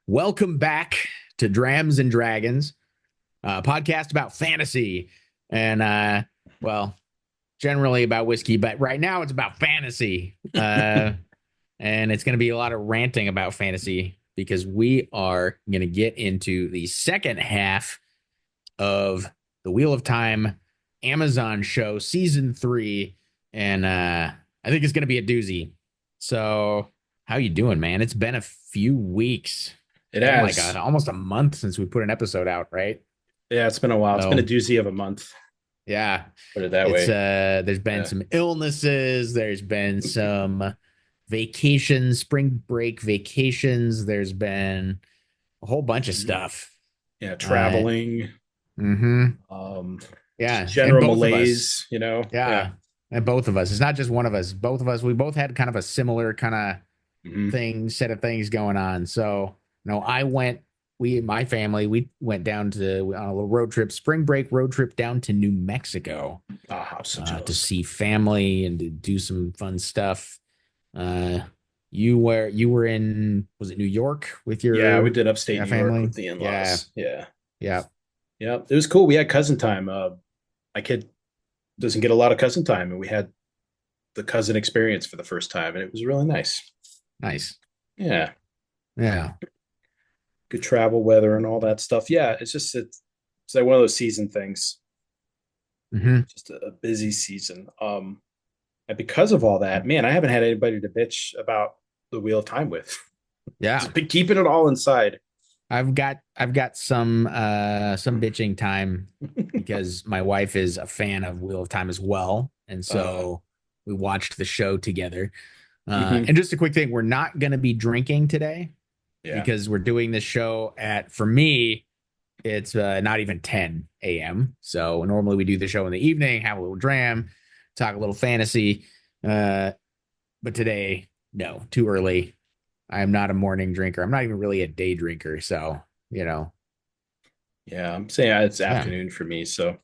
Welcome back to Drams and Dragons, a podcast about fantasy and, well, generally about whiskey, but right now it's about fantasy. And it's going to be a lot of ranting about fantasy because we are going to get into the second half of the Wheel of Time Amazon show, season 3. And I think it's going to be a doozy. So, how you doing, man? It's been a few weeks. It Been like has. almost a month since we put an episode out, right? Yeah, it's been a while. It's been a So doozy of a month. yeah, Put it that it's way. there's been Yeah. some illnesses, there's been some vacations, spring break vacations, there's been a whole bunch of Mhm. stuff. Yeah, Uh traveling, mm-hmm. um, just Yeah, and general both of us. malaise. Yeah. Yeah. And both of us. It's not just one of us. Both of us, we both had kind of a similar kind of hmm set of things going on. So, I went, my family, we went down to on a little road trip, spring break road trip down to New Mexico Ah, I'm so to jealous. see family and to do some fun stuff. Uh, you were in, was it New York with Yeah, we your did upstate New York family? with the Yeah. in-laws. Yeah. Yeah. Yeah. It was cool. We had cousin time. My kid doesn't get a lot of cousin time, and we had the cousin experience for the first time, and it was really nice. Nice. Yeah. Yeah. Good travel weather and all that stuff. Yeah, it's like one of those season things. Hmm. Just a busy season. And because of all that, man, I haven't had anybody to bitch about the Wheel of Time with. Yeah. Just been keeping it all inside. I've got some bitching time because my wife is a fan of Wheel of Time as well. And Uh, so we watched the show together. mhm. And just a quick thing, we're not going to be drinking today Yeah. because we're doing this show at, for me, it's not even 10 a.m. So normally we do the show in the evening, have a little dram, talk a little fantasy. Uh, but today, no, too early. I am not a morning drinker. I'm not even really a day drinker. So, you know, Yeah. I'm saying it's yeah. afternoon for me, so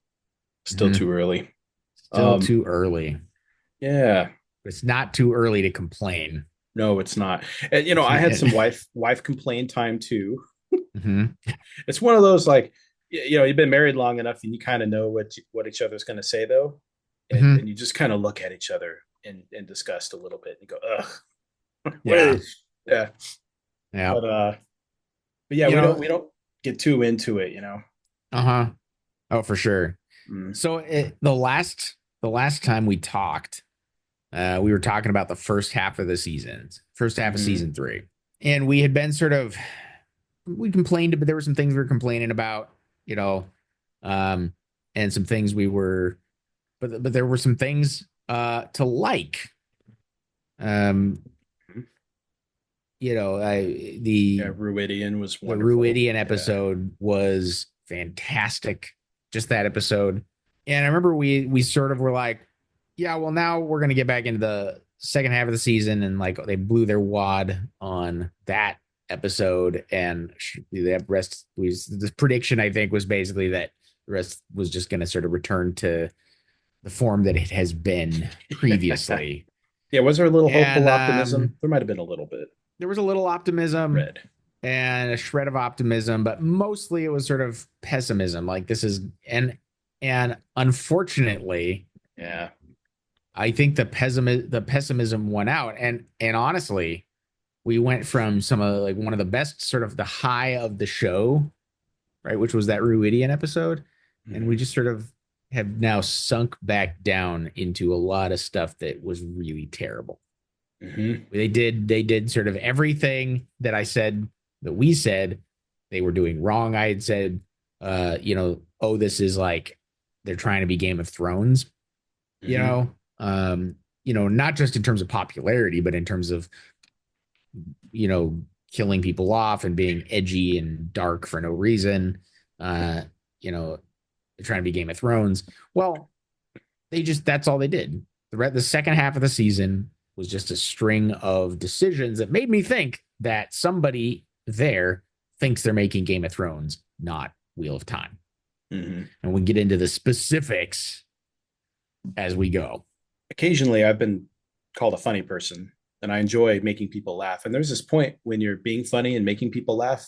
still Mhm. too early. Still Um, too early. yeah. It's not too early to complain. No, it's not. And I had some wife complain time too. Mhm. It's one of those like you've been married long enough and you kind of know what each other's going to say though, and Mhm. you just kind of look at each other and disgust a little bit and go, ugh, Yeah. yeah. Yeah. But yeah, You know, we don't get too into it. uh-huh. Oh, for sure. Mm. So the last time we talked, we were talking about the first half of hmm season 3. And we had been sort of, we complained, but there were some things we were complaining about, you know, um, and some things we were, but there were some things to like. Um, Yeah, the Ruidian was wonderful. Ruidian Yeah. episode was fantastic. Just that episode. And I remember we sort of were like, yeah, well, now we're gonna get back into the second half of the season, and like they blew their wad on that episode, and the rest was the prediction. I think was basically that the rest was just gonna sort of return to the form that it has been previously. Yeah, was there a little And hopeful optimism? There might have been a little bit. there was a little optimism Red. and a shred of optimism, but mostly it was sort of pessimism. Like this is and unfortunately, Yeah. I think the pessimism won out. And honestly, we went from some of like one of the best sort of the high of the show, right, which was that Ruidian episode, and we hmm just sort of have now sunk back down into a lot of stuff that was really terrible. hmm They did sort of everything that I said that we said they were doing wrong. I had said, oh, this is like they're trying to be Game of Thrones, you hmm know, not just in terms of popularity, but in terms of you know killing people off and being edgy and dark for no reason. Uh, they're trying to be Game of Thrones. Well, that's all they did. The second half of the season was just a string of decisions that made me think that somebody there thinks they're making Game of Thrones, not Wheel of Time. hmm And we get into the specifics as we go. Occasionally, I've been called a funny person. and I enjoy making people laugh. And there's this point when you're being funny and making people laugh,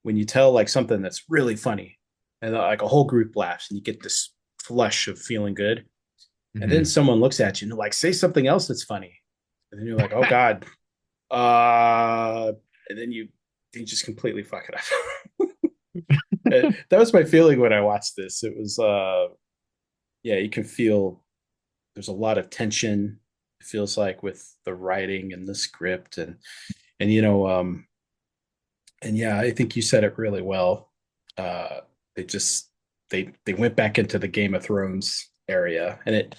when you tell like something that's really funny, and like a whole group laughs, and you get this flush of feeling good. And then Mhm. someone looks at you and like, say something else that's funny, and then you're like, oh God, and then you just completely fuck it up. That was my feeling when I watched this. It was yeah, you can feel there's a lot of tension. It feels like with the writing and the script, and and yeah, I think you said it really well. Uh, they just they went back into the Game of Thrones area, and it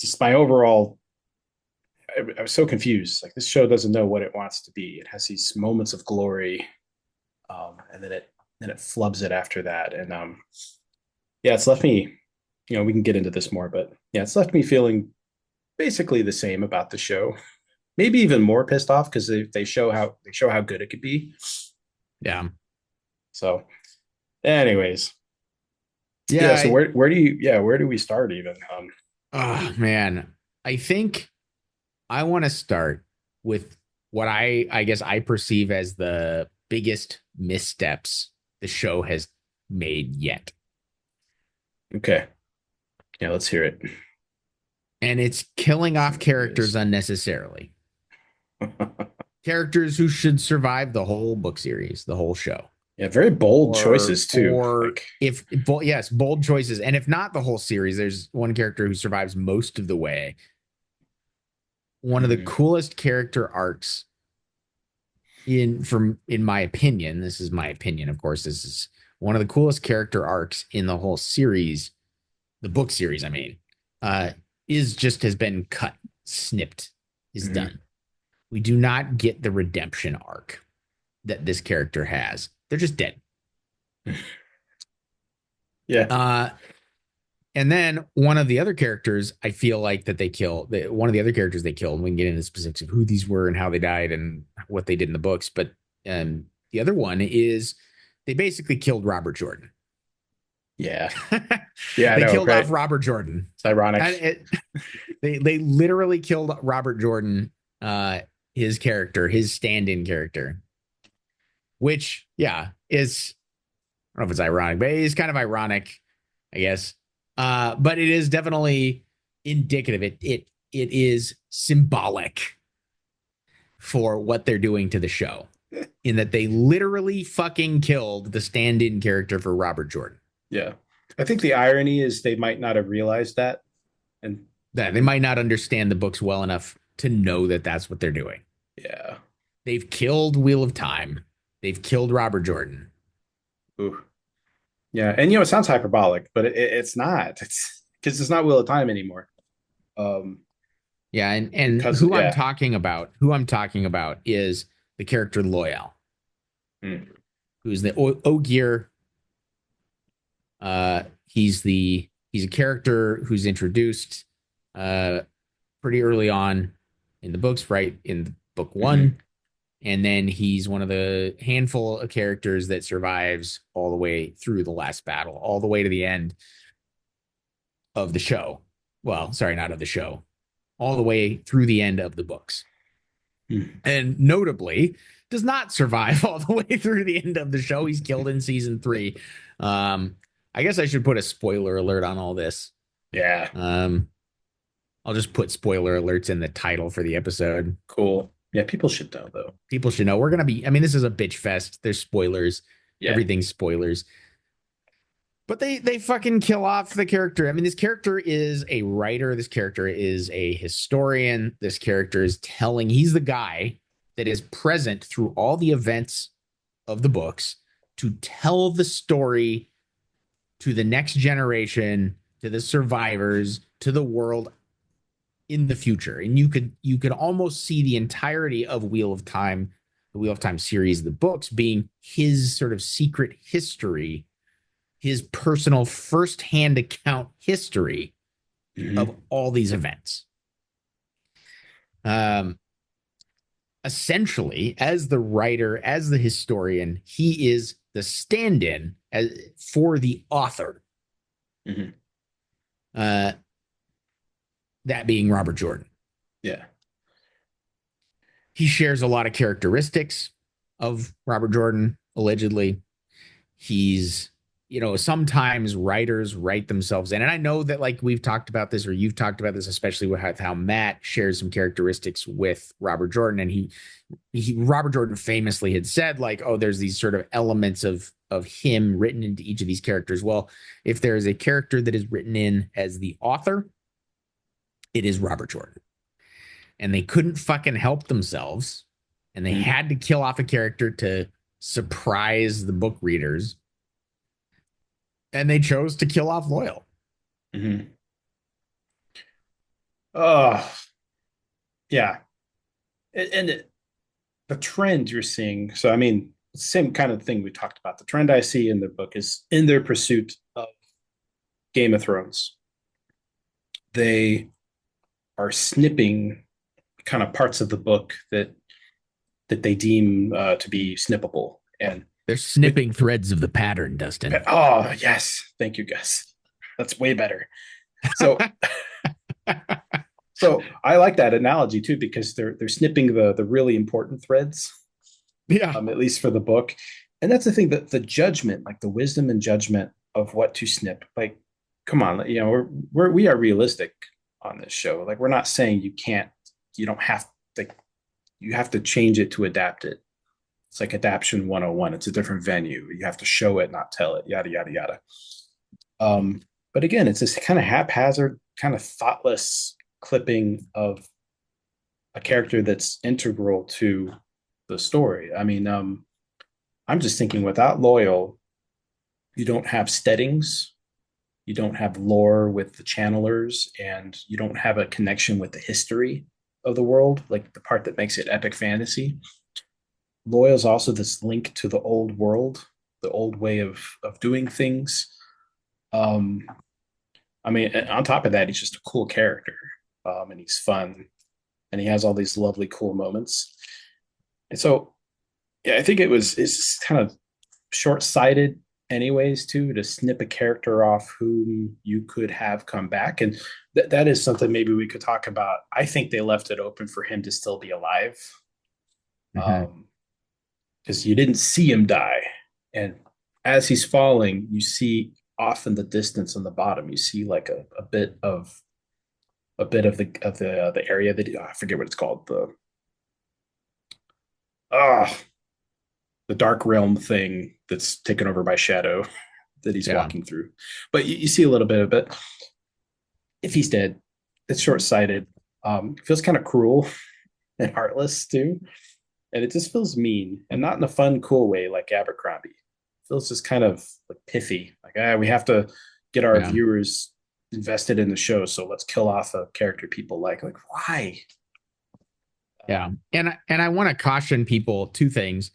just my overall. I was so confused. Like this show doesn't know what it wants to be. It has these moments of glory, and then it flubs it after that. And yeah, it's left me. We can get into this more, but yeah, it's left me feeling basically the same about the show. Maybe even more pissed off because they show how good it could be. Yeah. So, anyways, Yeah. yeah. So where do we start even? Oh man. I think I want to start with what I guess I perceive as the biggest missteps the show has made yet. Okay, yeah, let's hear it. And it's killing off characters Yes. unnecessarily. Characters who should survive the whole book series, the whole show. Yeah, very bold Or choices too. or Like, if yes, bold choices. And if not the whole series, there's one character who survives most of the way. One of the mhm, coolest character arcs in my opinion, this is my opinion, of course, this is one of the coolest character arcs in the whole series, the book series, I mean, uh, is just has been cut, snipped, is mhm. done. We do not get the redemption arc that this character has. They're just dead. Yeah. Uh, and then one of the other characters, I feel like that they kill. One of the other characters they killed. We can get into specifics of who these were and how they died and what they did in the books. But the other one is they basically killed Robert Jordan. Yeah. Yeah, I They know, killed off right? Robert Jordan. It's ironic. And they literally killed Robert Jordan, his character, his stand-in character, which yeah is I don't know if it's ironic, but it is kind of ironic, I guess. But it is definitely indicative. It is symbolic for what they're doing to the show, in that they literally fucking killed the stand-in character for Robert Jordan. Yeah. I think the irony is they might not have realized that. And That they and might not understand the books well enough to know that that's what they're doing. yeah. They've killed Wheel of Time. They've killed Robert Jordan. Ooh. Yeah. And it sounds hyperbolic, but it's not. It's because it's not Wheel of Time anymore. Um, Yeah, and because yeah. who I'm talking about is the character Loyal, Mm, who's the Ogier. He's a character who's introduced uh pretty early on in the books, right in book mhm, one, and then he's one of the handful of characters that survives all the way through the last battle, all the way to the end of the show. Well, sorry, not of the show, all the way through the end of the books. mm. And notably does not survive all the way through the end of the show. He's killed in season 3. Um, I guess I should put a spoiler alert on all this. Yeah. Um, I'll just put spoiler alerts in the title for the episode. Cool. Yeah. People should know though. People should know we're gonna be. I mean, this is a bitch fest. There's spoilers. Yeah. Everything's spoilers. But they fucking kill off the character. I mean, this character is a writer. This character is a historian. This character is telling. He's the guy that is present through all the events of the books to tell the story to the next generation, to the survivors, to the world in the future. And you could almost see the entirety of Wheel of Time, the Wheel of Time series, the books being his sort of secret history, his personal firsthand account history of Mhm. all these events. Um, Essentially, as the writer, as the historian, he is the stand-in for the author. Mhm. Uh, that being Robert Jordan. Yeah. He shares a lot of characteristics of Robert Jordan, allegedly. He's, sometimes writers write themselves in. And I know that, like, we've talked about this, or you've talked about this, especially with how Matt shares some characteristics with Robert Jordan. And Robert Jordan famously had said, like, oh, there's these sort of elements of him written into each of these characters. Well, if there is a character that is written in as the author, it is Robert Jordan. And they couldn't fucking help themselves. And they had to kill off a character to surprise the book readers. And they chose to kill off Loyal. Mm-hmm. Oh, yeah. And the trend you're seeing. So, I mean, same kind of thing we talked about. The trend I see in the book is in their pursuit of Game of Thrones. They are snipping kind of parts of the book that they deem to be snippable, and they're snipping threads of the pattern, Dustin. Oh yes, thank you, Gus. That's way better. So, so I like that analogy too, because they're snipping the really important threads. Yeah. At least for the book, and that's the thing, that the judgment, like the wisdom and judgment of what to snip. Like, come on, we are realistic on this show. Like, we're not saying you don't have to, you have to change it to adapt it. It's like adaption 101. It's a different venue. You have to show it, not tell it, yada, yada, yada. But again, it's this kind of haphazard, kind of thoughtless clipping of a character that's integral to the story. I mean, I'm just thinking, without Loyal, you don't have steadings, you don't have lore with the channelers, and you don't have a connection with the history of the world, like the part that makes it epic fantasy. Loyal is also this link to the old world, the old way of doing things. I mean, on top of that, he's just a cool character, and he's fun, and he has all these lovely, cool moments. And so, yeah, I think it's kind of short-sighted, anyways, too, to snip a character off whom you could have come back, and that is something maybe we could talk about. I think they left it open for him to still be alive. Because you didn't see him die, and as he's falling, you see off in the distance on the bottom, you see like a bit of the area that I forget what it's called, the dark realm thing that's taken over by shadow that he's walking through. But you see a little bit of it. If he's dead, it's short-sighted. Feels kind of cruel and heartless too. And it just feels mean, and not in a fun, cool way like Abercrombie. It feels just kind of like pithy. Like, we have to get our viewers invested in the show, so let's kill off a character people like. Like, why? Yeah. And I want to caution people two things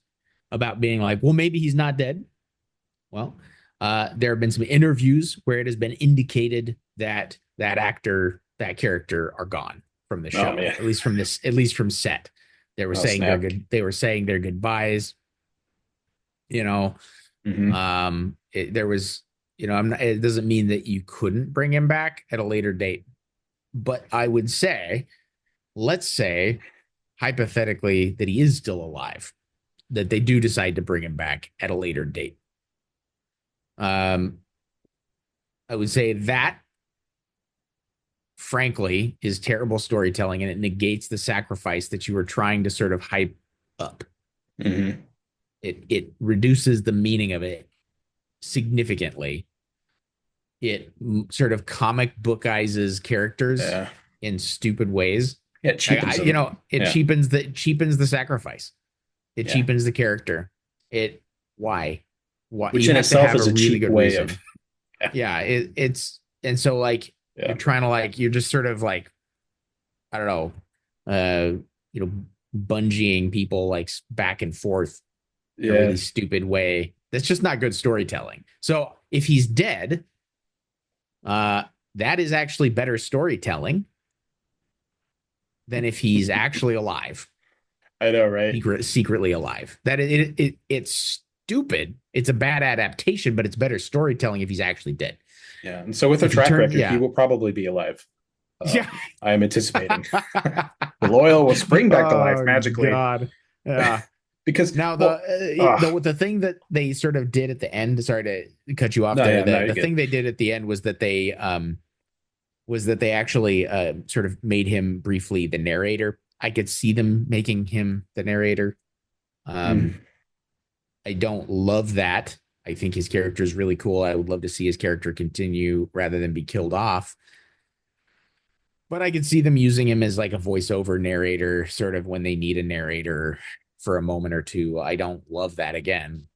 about being like, well, maybe he's not dead. Well, there have been some interviews where it has been indicated that that actor, that character are gone from the show, at least from set. They were saying they were saying their goodbyes. There was, it doesn't mean that you couldn't bring him back at a later date, but I would say, let's say hypothetically that he is still alive, that they do decide to bring him back at a later date. I would say that, frankly, is terrible storytelling, and it negates the sacrifice that you were trying to sort of hype up. It reduces the meaning of it significantly. It sort of comic bookizes characters in stupid ways. Yeah, it cheapens cheapens the sacrifice. It cheapens the character. Why? Which in itself is a really cheap way reason. It's and so like you're trying to like, you're just sort of like, I don't know, bungeeing people like back and forth in a really stupid way. That's just not good storytelling. So if he's dead, that is actually better storytelling than if he's actually alive. I know, right? Secretly alive. That it's stupid. It's a bad adaptation, but it's better storytelling if he's actually dead. Yeah, and so with a track record, he will probably be alive. Yeah. I am anticipating. The loyal will spring back to life Oh magically God. Yeah. because, Now well, uh, the thing that they sort of did at the end, sorry to cut you off no, there. yeah, no, The you're the good. thing they did at the end was that they actually sort of made him briefly the narrator. I could see them making him the narrator. Um, Mm, I don't love that. I think his character is really cool. I would love to see his character continue rather than be killed off. But I could see them using him as like a voiceover narrator, sort of when they need a narrator for a moment or two. I don't love that again.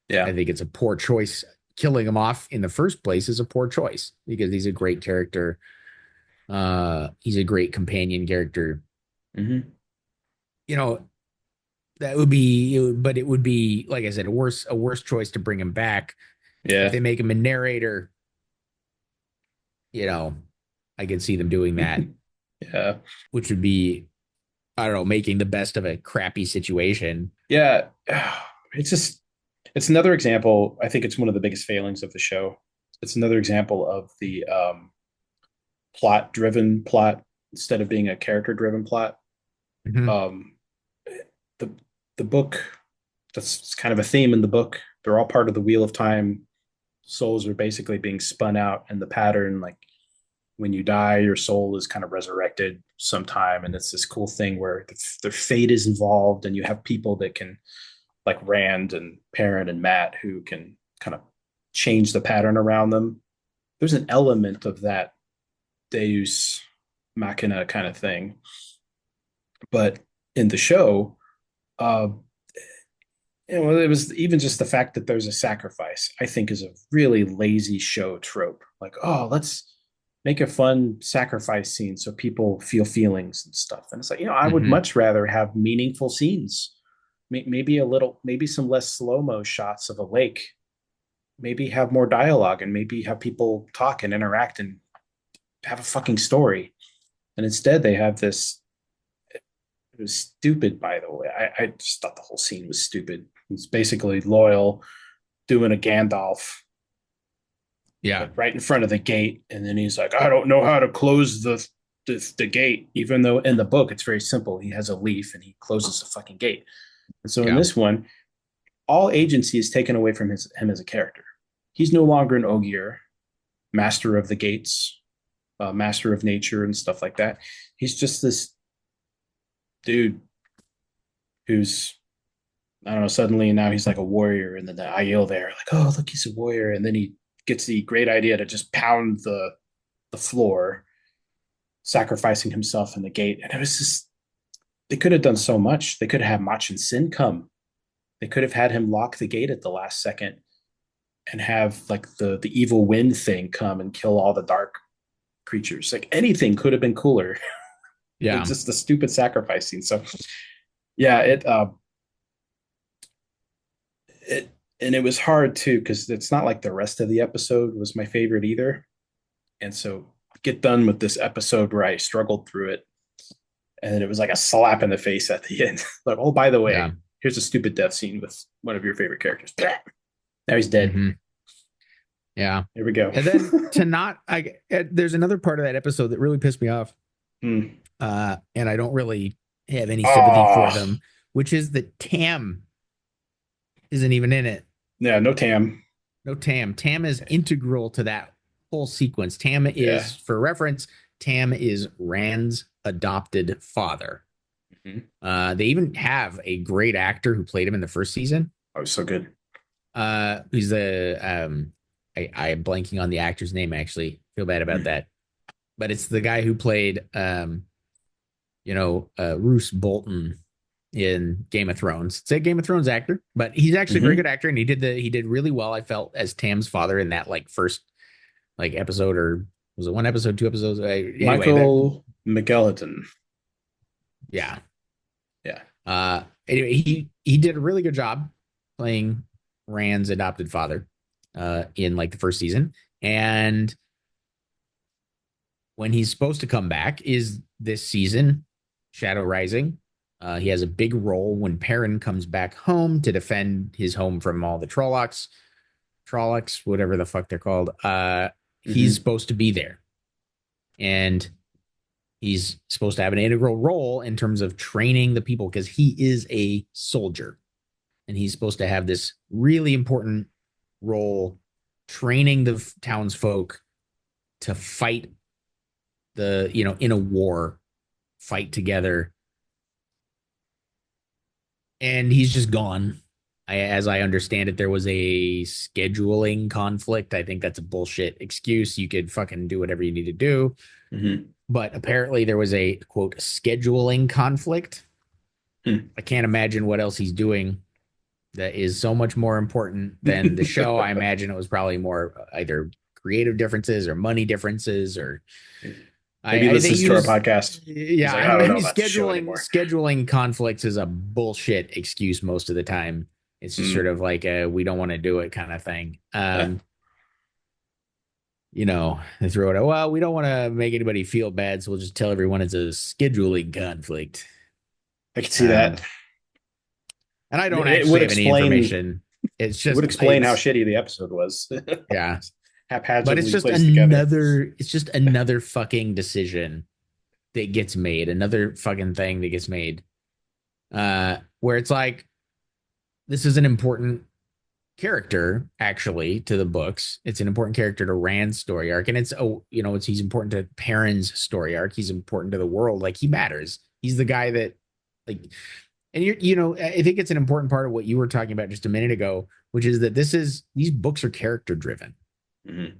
I yeah. think it's a poor choice. Killing him off in the first place is a poor choice because he's a great character. He's a great companion character. Hmm. You know, that would be, but it would be, like I said, a worse choice to bring him back. If Yeah. they make him a narrator, you know, I could see them doing that, Yeah. which would be, I don't know, making the best of a crappy situation. Yeah. It's just, it's another example. I think it's one of the biggest failings of the show. It's another example of the plot driven plot instead of being a character driven plot. Mhm. Um, the the book, that's kind of a theme in the book. They're all part of the Wheel of Time. Souls are basically being spun out in the pattern. Like when you die, your soul is kind of resurrected sometime, and it's this cool thing where their fate is involved, and you have people that can, like Rand and Perrin and Matt, who can kind of change the pattern around them. There's an element of that Deus Machina kind of thing, but in the show, uh, it was even just the fact that there's a sacrifice, I think, is a really lazy show trope. Like, oh, let's make a fun sacrifice scene so people feel feelings and stuff. And it's like, I would Mhm. much rather have meaningful scenes. Maybe a little, maybe some less slow mo shots of a lake. Maybe have more dialogue and maybe have people talk and interact and have a fucking story. And instead, they have this. It was stupid, by the way. I just thought the whole scene was stupid. It's basically Loyal doing a Gandalf Yeah. like right in front of the gate, and then he's like, "I don't know how to close the gate." Even though in the book it's very simple, he has a leaf and he closes the fucking gate. And so in Yeah. this one, all agency is taken away from him as a character. He's no longer an Ogier, master of the gates, master of nature, and stuff like that. He's just this dude who's, I don't know, suddenly now he's like a warrior, and then the Aiel there, like, oh look, he's a warrior, and then he gets the great idea to just pound the floor, sacrificing himself in the gate. And it was just, they could have done so much. They could have had Machin Sin come. They could have had him lock the gate at the last second and have like the evil wind thing come and kill all the dark creatures. Like anything could have been cooler than Yeah. just the stupid sacrifice scene. So yeah, it and it was hard too because it's not like the rest of the episode was my favorite either. And so get done with this episode where I struggled through it, and then it was like a slap in the face at the end. Like, oh, by the way, Yeah. here's a stupid death scene with one of your favorite characters. Now he's dead. Mhm. Yeah. Here we go. And then to not, there's another part of that episode that really pissed me off. Hmm. And I don't really have any sympathy for Oh, them, which is that Tam isn't even in it. yeah, no Tam. No Tam. Tam is integral to that whole sequence. Tam Yeah. is, for reference, Tam is Rand's adopted father. Mm-hmm. They even have a great actor who played him in the first season. Oh, so good. Who's the I am blanking on the actor's name. Actually, feel bad about that. But it's the guy who played Roose Bolton in Game of Thrones. It's a Game of Thrones actor, but he's actually a very Mm-hmm. good actor, and he did really well. I felt as Tam's father in that like first like episode, or was it one episode, two episodes? Anyway, that Michael McGelliton. yeah. Yeah. Anyway, he did a really good job playing Rand's adopted father in like the first season, and when he's supposed to come back is this season, Shadow Rising. He has a big role when Perrin comes back home to defend his home from all the Trollocs, whatever the fuck they're called. He's Mm-hmm. supposed to be there. And He's supposed to have an integral role in terms of training the people because he is a soldier, and he's supposed to have this really important role training the townsfolk to fight in a war, fight together. And he's just gone. As I understand it, there was a scheduling conflict. I think that's a bullshit excuse. You could fucking do whatever you need to do. Mm-hmm. But apparently there was a quote scheduling conflict. I can't imagine what else he's doing that is so much more important than the show. I imagine it was probably more either creative differences or money differences or Maybe listens to our podcast. Yeah, like, I mean scheduling conflicts is a bullshit excuse most of the time. It's just sort of like a we don't want to do it kind of thing. They throw it out. Well, we don't want to make anybody feel bad, so we'll just tell everyone it's a scheduling conflict. I can see that. And I don't actually have any information. It's just it would explain how shitty the episode was. Yeah. Haphazardly but it's just another fucking decision that gets made, another fucking thing that gets made. Where it's like, this is an important character actually to the books. It's an important character to Rand's story arc, and he's important to Perrin's story arc. He's important to the world. Like, he matters. He's the guy that, like, and I think it's an important part of what you were talking about just a minute ago, which is that these books are character driven. Mm-hmm.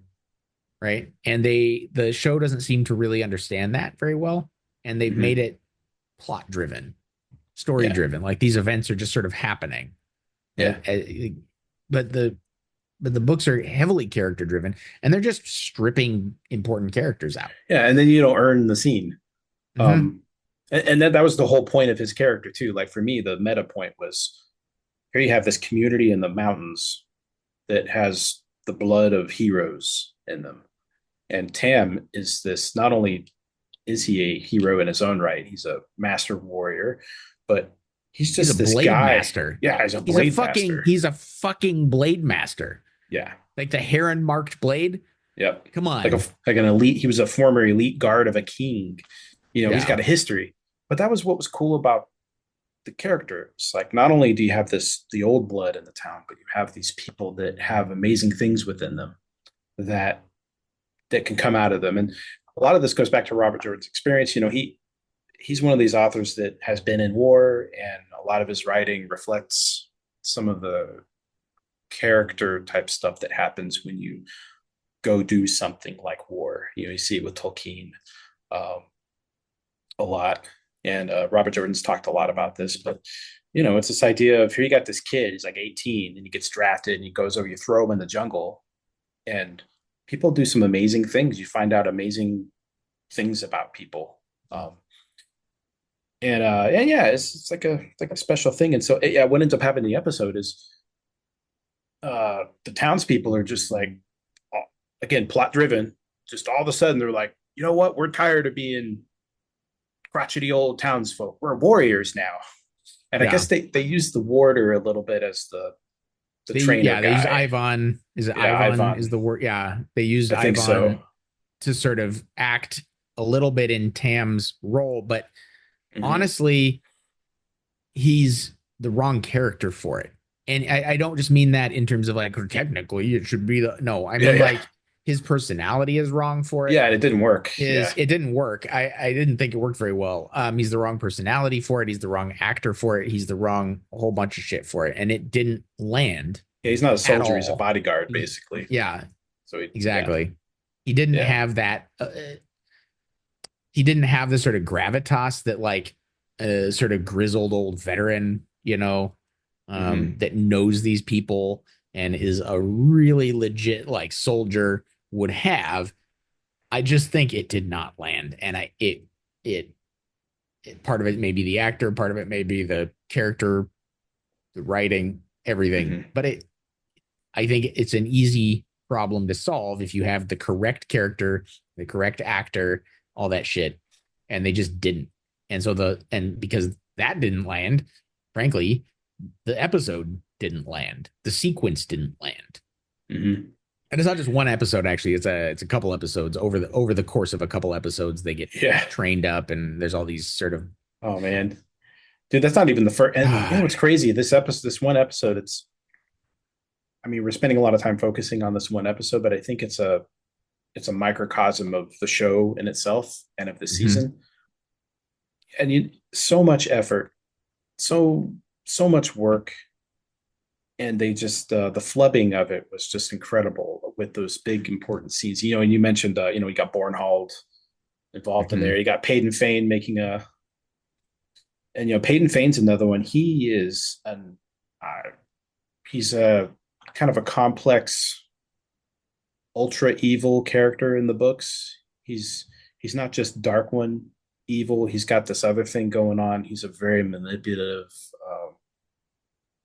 Right. And the show doesn't seem to really understand that very well. And they've made it plot driven, story driven. Like, these events are just sort of happening. Yeah. But the books are heavily character driven, and they're just stripping important characters out. Yeah. And then you don't earn the scene. Mm-hmm. And that was the whole point of his character too. Like, for me, the meta point was, here you have this community in the mountains that has the blood of heroes in them. And Tam is this, not only is he a hero in his own right, he's a master warrior, but he's just this blade guy. Master. Yeah, he's a blade master. He's a fucking blade master. Yeah. Like the heron marked blade. Yep. Come on. Like an elite, he was a former elite guard of a king. He's got a history. But that was what was cool about the character. It's like, not only do you have the old blood in the town, but you have these people that have amazing things within them that can come out of them. And a lot of this goes back to Robert Jordan's experience. He's one of these authors that has been in war, and a lot of his writing reflects some of the character type stuff that happens when you go do something like war. You see it with Tolkien a lot. And Robert Jordan's talked a lot about this, but it's this idea of, here you got this kid, he's like 18, and he gets drafted, and he goes over, you throw him in the jungle, and people do some amazing things. You find out amazing things about people. It's like a special thing. And so what ends up happening in the episode is the townspeople are just like, again, plot driven. Just all of a sudden they're like, you know what? We're tired of being crotchety old townsfolk. We're warriors now. And I guess they use the warder a little bit as the trainer. Yeah, they use Ivan. Is it Ivan is the word? Yeah, they used Ivan to sort of act a little bit in Tam's role, but honestly, he's the wrong character for it. And I don't just mean that in terms of like, technically it should be I mean like, his personality is wrong for it. Yeah, it didn't work. It didn't work. I didn't think it worked very well. He's the wrong personality for it. He's the wrong actor for it. He's the wrong whole bunch of shit for it. And it didn't land. Yeah, he's not a soldier. He's a bodyguard, basically. Yeah. So exactly. Yeah. He didn't have that. He didn't have the sort of gravitas that like a sort of grizzled old veteran, that knows these people and is a really legit like soldier would have. I just think it did not land. And it part of it may be the actor, part of it may be the character, the writing, everything. But I think it's an easy problem to solve if you have the correct character, the correct actor, all that shit. And they just didn't. And so because that didn't land, frankly, the episode didn't land. The sequence didn't land. And it's not just one episode. Actually, it's a couple episodes over the course of a couple episodes. They get Yeah. trained up, and there's all these sort of Oh man, dude, that's not even the first. And you know what's crazy? This one episode, I mean, we're spending a lot of time focusing on this one episode, but I think it's a microcosm of the show in itself and of the Mhm. season. And so much effort, so much work, and they just the flubbing of it was just incredible with those big important scenes. And you mentioned you got Bornhold involved in there. Mhm. You got Peyton Fane making a, and Peyton Fane's another one. Uh, he's a kind of a complex, ultra evil character in the books. He's not just dark one evil. He's got this other thing going on. He's a very manipulative,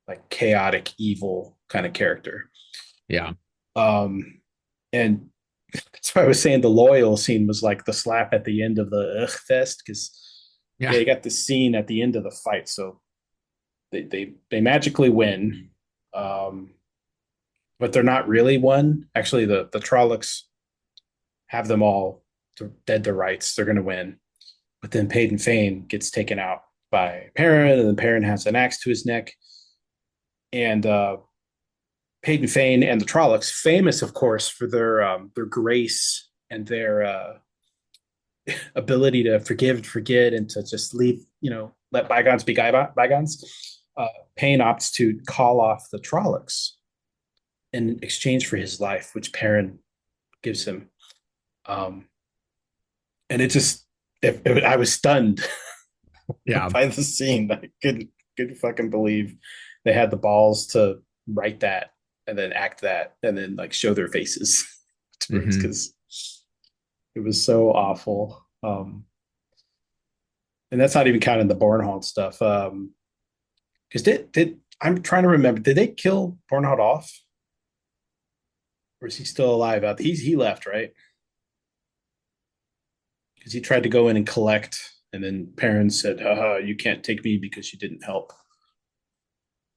like chaotic evil kind of character. Yeah. Um, and that's why I was saying the loyal scene was like the slap at the end of the ugh fest, because Yeah. yeah, you got this scene at the end of the fight. So they magically win, um, but they're not really won. Actually, the Trollocs have them all dead to rights. They're going to win, but then Peyton Fane gets taken out by Perrin, and then Perrin has an axe to his neck, and Peyton Fane and the Trollocs, famous, of course, for their grace and their ability to forgive and forget and to just leave, let bygones be bygones. Payne opts to call off the Trollocs in exchange for his life, which Perrin gives him. Um, and I was stunned Yeah. by the scene. I couldn't fucking believe they had the balls to write that and then act that and then like show their faces afterwards, Mhm. because it was so awful. And that's not even counting the Bornhold stuff. Because did I'm trying to remember, did they kill Bornhold off, or is he still alive? Out he left, right? Because he tried to go in and collect, and then parents said, "Haha, you can't take me because you didn't help."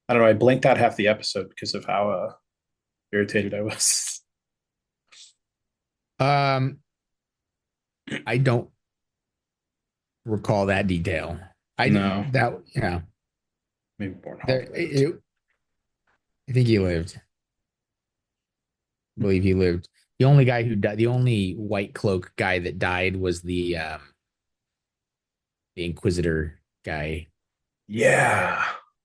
I don't know. I blanked out half the episode because of how irritated I was. Um, I don't recall that detail. No, That yeah. maybe Bornhold There, lived. I think he lived. I believe he lived. The only guy who died, the only white cloak guy that died was the Inquisitor guy. Yeah.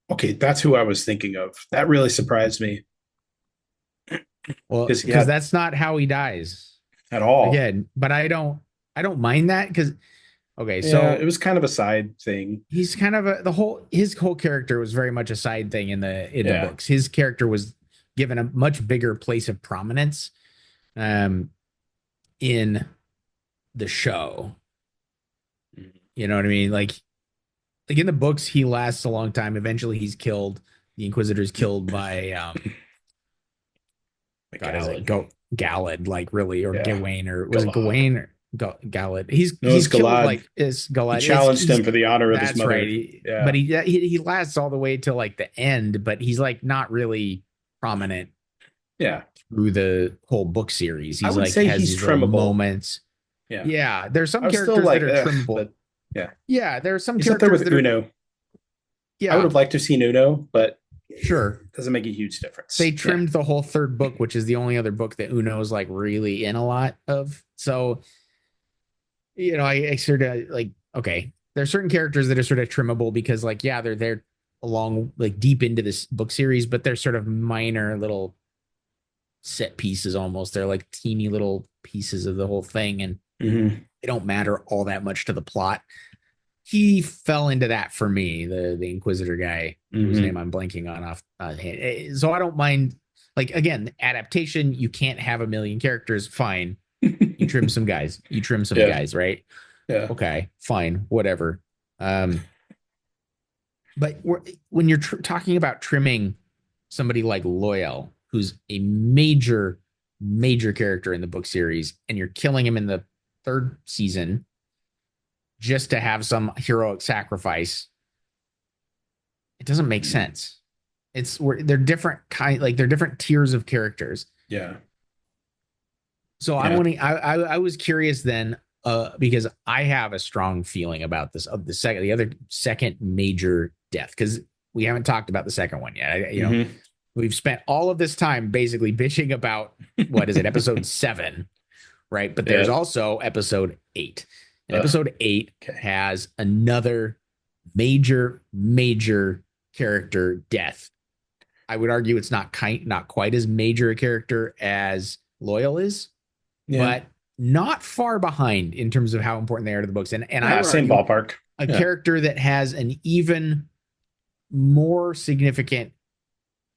Okay, that's who I was thinking of. That really surprised me Well, because he because had that's not how he dies. at all. Again, but I don't mind that because okay, Yeah, it so was kind of a side thing. he's kind of his whole character was very much a side thing in the Yeah. books. His character was given a much bigger place of prominence um in the show. You know what I mean? Like in the books, he lasts a long time. Eventually, he's killed. The Inquisitor's killed by God, is it Galad. Galad? Like really, or Yeah. Gawain, or was it Galad. Gawain or Galad? No, it's He's killed Galad. like is He Galad. challenged He's him for the honor of his that's right. mother. But Yeah. he lasts all the way to like the end, but he's like not really prominent Yeah. through the whole book series. I He's would like say has he's these little trimmable. moments. Yeah. Yeah, there's I some was still characters that like, are ugh, trimmable. but yeah. Yeah, there are some He's up there characters with that are Uno. I would yeah, have liked to see Uno, but sure. it doesn't make a huge They difference. Yeah. trimmed the whole third book, which is the only other book that Uno's like really in a lot of. So, I sort of like, okay, there are certain characters that are sort of trimmable because, like, yeah, they're there along like deep into this book series, but they're sort of minor little set pieces almost. They're like teeny little pieces of the whole thing, and Mm-hmm. they don't matter all that much to the plot. He fell into that for me, the Inquisitor guy whose name Mm-hmm. I'm blanking on off. So I don't mind. Like again, adaptation. You can't have a million characters. Fine, you trim some guys. You trim some Yeah. guys, right? Yeah. Okay, fine, whatever. Um, but when you're talking about trimming somebody like Loyal, who's a major character in the book series, and you're killing him in the third season just to have some heroic sacrifice, it doesn't make sense. They're different they're different tiers of characters. Yeah. So I Yeah. want to. I was curious then, because I have a strong feeling about this of the other second major death, because we haven't talked about the second one yet. Hmm. We've spent all of this time basically bitching about what is it, episode 7, right? But there's Yeah. also episode 8, and Ugh. episode 8 Okay. has another major character death. I would argue it's not quite as major a character as Loyal is, Yeah. but not far behind in terms of how important they are to the books. And I would Same argue ballpark. a Yeah. character that has an even more significant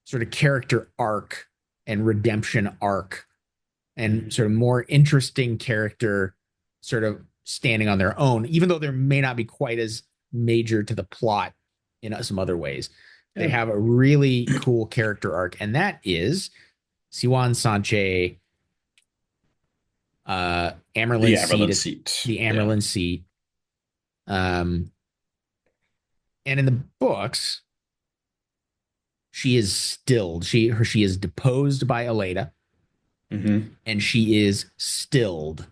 sort of character arc and redemption arc and sort of more interesting character sort of standing on their own, even though they may not be quite as major to the plot in some other ways. They have a really cool character arc, and that is Siwan Sanche, The Amerlin seat. the Amerlin seat. And in the books, she is stilled. She is deposed by Aleda, Mm-hmm. and she is stilled.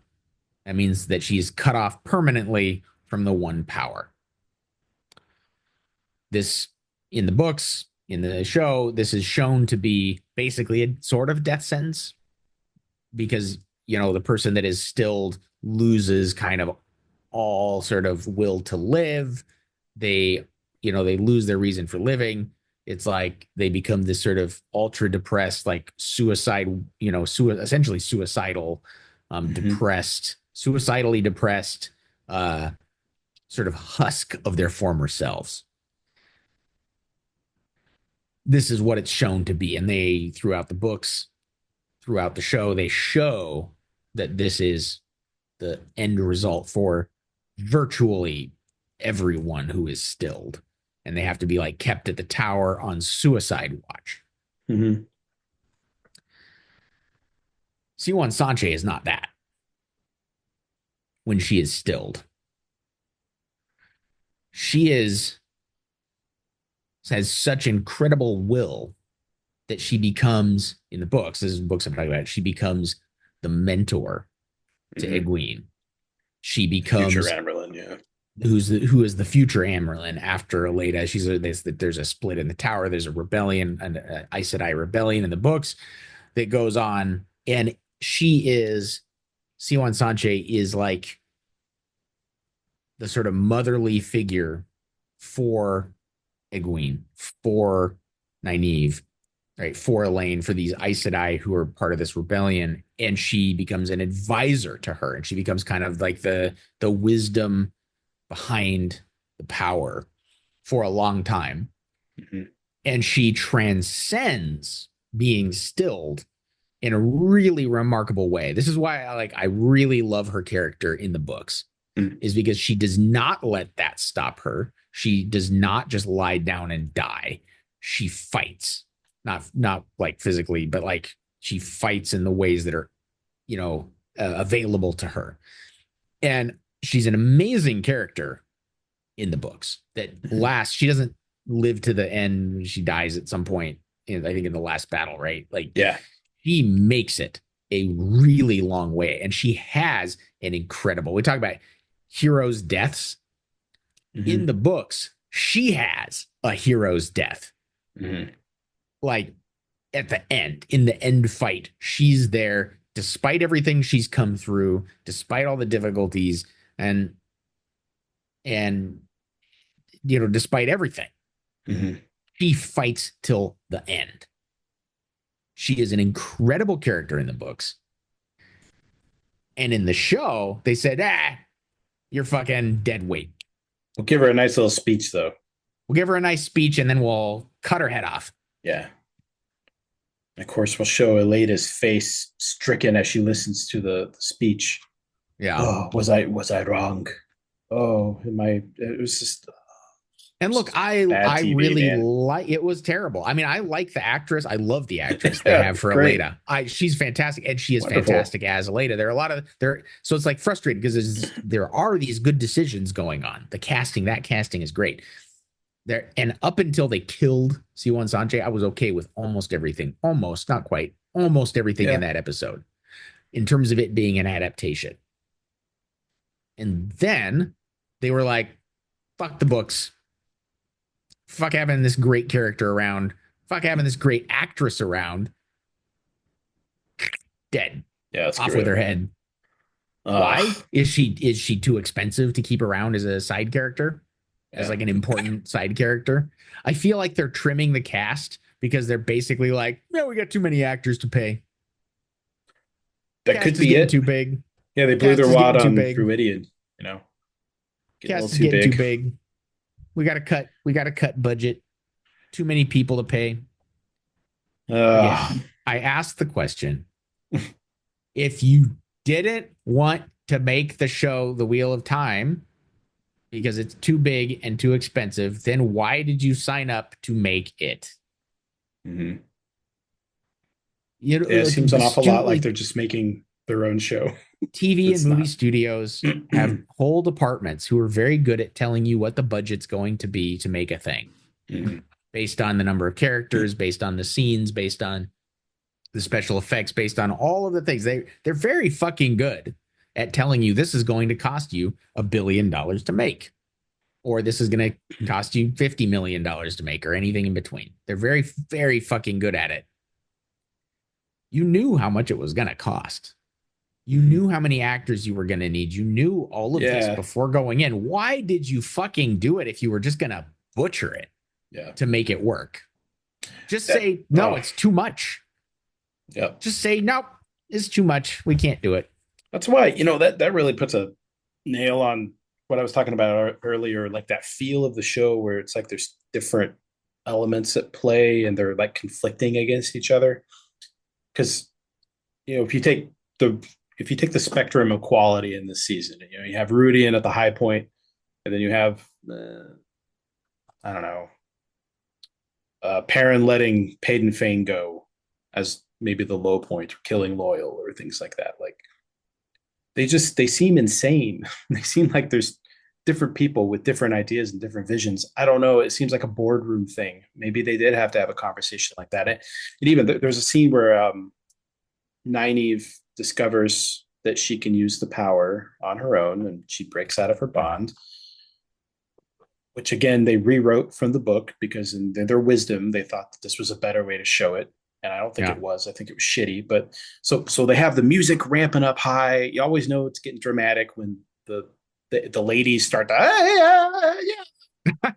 That means that she's cut off permanently from the one power. This, in the books, in the show, this is shown to be basically a sort of death sentence, because the person that is stilled loses kind of all sort of will to live. They lose their reason for living. It's like they become this sort of ultra depressed, like suicide, essentially suicidal, depressed, suicidally depressed, sort of husk of their former selves. This is what it's shown to be. And they, throughout the books, throughout the show, they show that this is the end result for virtually everyone who is stilled. And they have to be like kept at the tower on suicide watch. Mm-hmm. Siwan Sanche is not that when she is stilled. She has such incredible will that she becomes, in the books, this is books I'm talking about, she becomes the mentor to Egwene. She becomes future Amerlin, yeah. Who is the future Amerlin after Aleda. There's a split in the tower. There's a rebellion, an Aes Sedai rebellion in the books that goes on, and Siwan Sanche is like the sort of motherly figure for Egwene, for Nynaeve, right, for Elaine, for these Aes Sedai who are part of this rebellion, and she becomes an advisor to her, and she becomes kind of like the wisdom behind the power for a long time. Mm-hmm. And she transcends being stilled in a really remarkable way. This is why I really love her character in the books, is because she does not let that stop her. She does not just lie down and die. She fights, not like physically, but like she fights in the ways that are, available to her. And she's an amazing character in the books that lasts. She doesn't live to the end. She dies at some point, I think in the last battle, right? Like, yeah, she makes it a really long way. And she has an incredible, we talk about heroes' deaths. In the books, she has a hero's death. Like at the end, in the end fight, she's there despite everything she's come through, despite all the difficulties, and despite everything, she fights till the end. She is an incredible character in the books. And in the show, they said, you're fucking dead weight. We'll give her a nice little speech, though. We'll give her a nice speech, and then we'll cut her head off. Yeah. Of course, we'll show Aleda's face stricken as she listens to the speech. Yeah. Oh, was I wrong? Oh, it was just. And look, I really like, it was terrible. I mean, I like the actress. I love the actress they have for great. Aleda. She's fantastic, and she is fantastic as Aleda. There are a lot of so it's like frustrating because there are these good decisions going on. That casting is great. There, and up until they killed Siwan Sanche, I was okay with almost everything. Almost, not quite. Almost everything in that episode. in terms of it being an adaptation. And then they were like, fuck the books. Fuck having this great character around. Fuck having this great actress around. Dead. Yeah, let's Off get rid with of her her. head. Why? Ugh. Is she too expensive to keep around as a side character? As Yeah. like an important side character? I feel like they're trimming the cast because they're basically like, yeah, we got too many actors to pay. That Cast could is be getting it. too big. Yeah, they blew Cast their is wad getting too on big. Druidian, you know, getting a little Cast is too getting too big. big. We got to cut. We got to cut budget. Too many people to pay. Again, Uh, I asked the question, if you didn't want to make the show The Wheel of Time because it's too big and too expensive, then why did you sign up to make it? mhm. You know, Yeah, it like seems an awful lot like like they're just making their own show. TV and It's movie not. studios have whole departments who are very good at telling you what the budget's going to be to make a thing Mhm. based on the number of characters, based on the scenes, based on the special effects, based on all of the things. They're very fucking good at telling you this is going to cost you $1 billion to make, or this is going to cost you $50 million to make, or anything in between. They're very, very fucking good at it. You knew how much it was going to cost. You knew how many actors you were going to need. You knew all of this Yeah, before going in. Why did you fucking do it if you were just going to butcher it yeah. to make it work? Just That, say, no, oh, it's too much. yeah. Just say, no, it's too much. We can't do it. That's why, that really puts a nail on what I was talking about earlier, like that feel of the show where it's like there's different elements at play and they're like conflicting against each other. Because, if you take the spectrum of quality in this season, you have Rudy in at the high point, and then you have I don't know, Perrin letting Paden Fane go as maybe the low point, killing Loyal or things like that. Like they seem insane. They seem like there's different people with different ideas and different visions. I don't know. It seems like a boardroom thing. Maybe they did have to have a conversation like that. And even there's a scene where Nynaeve discovers that she can use the power on her own, and she breaks out of her bond, which again they rewrote from the book because in their wisdom they thought that this was a better way to show it, and I don't think Yeah. it was. I think it was shitty. But so they have the music ramping up high. You always know it's getting dramatic when the ladies start to yeah,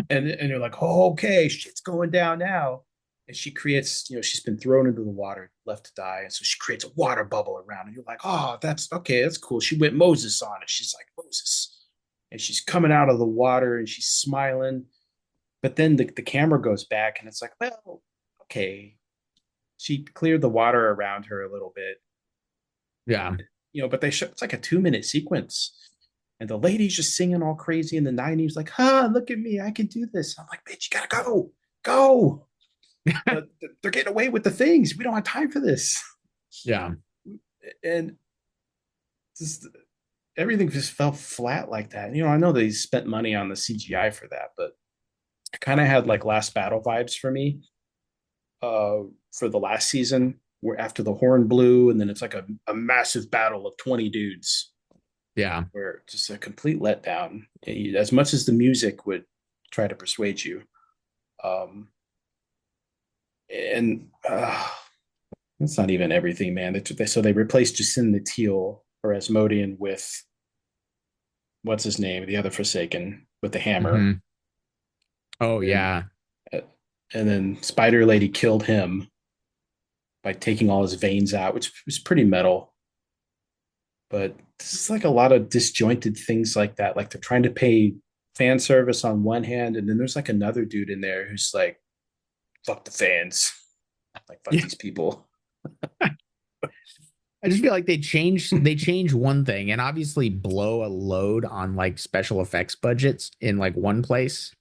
and you're like, oh, okay, shit's going down now. And she creates, she's been thrown into the water, left to die, and so she creates a water bubble around, and you're like, oh, that's okay, that's cool. She went Moses on it. She's like Moses, and she's coming out of the water and she's smiling. But then the camera goes back and it's like, well, okay, she cleared the water around her a little bit, Yeah. and but it's like a 2-minute sequence, and the lady's just singing all crazy, and the 90s like, look at me, I can do this. I'm like, bitch, you gotta go. They're getting away with the things. We don't have time for this. Yeah. And just everything just fell flat like that. I know they spent money on the CGI for that, but it kind of had like Last Battle vibes for me. For the last season, where after the horn blew, and then it's like a massive battle of 20 dudes, Yeah. where just a complete letdown. As much as the music would try to persuade you, um, and that's not even everything, man. So they replaced Jacinda Teal or Asmodean with what's his name, the other Forsaken, with the hammer, Mm-hmm. Oh, and yeah. and then Spider Lady killed him by taking all his veins out, which was pretty metal. But this is like a lot of disjointed things like that. Like they're trying to pay fan service on one hand, and then there's like another dude in there who's like, "Fuck the fans, like fuck Yeah. these people." I just feel like they change one thing and obviously blow a load on like special effects budgets in like one place.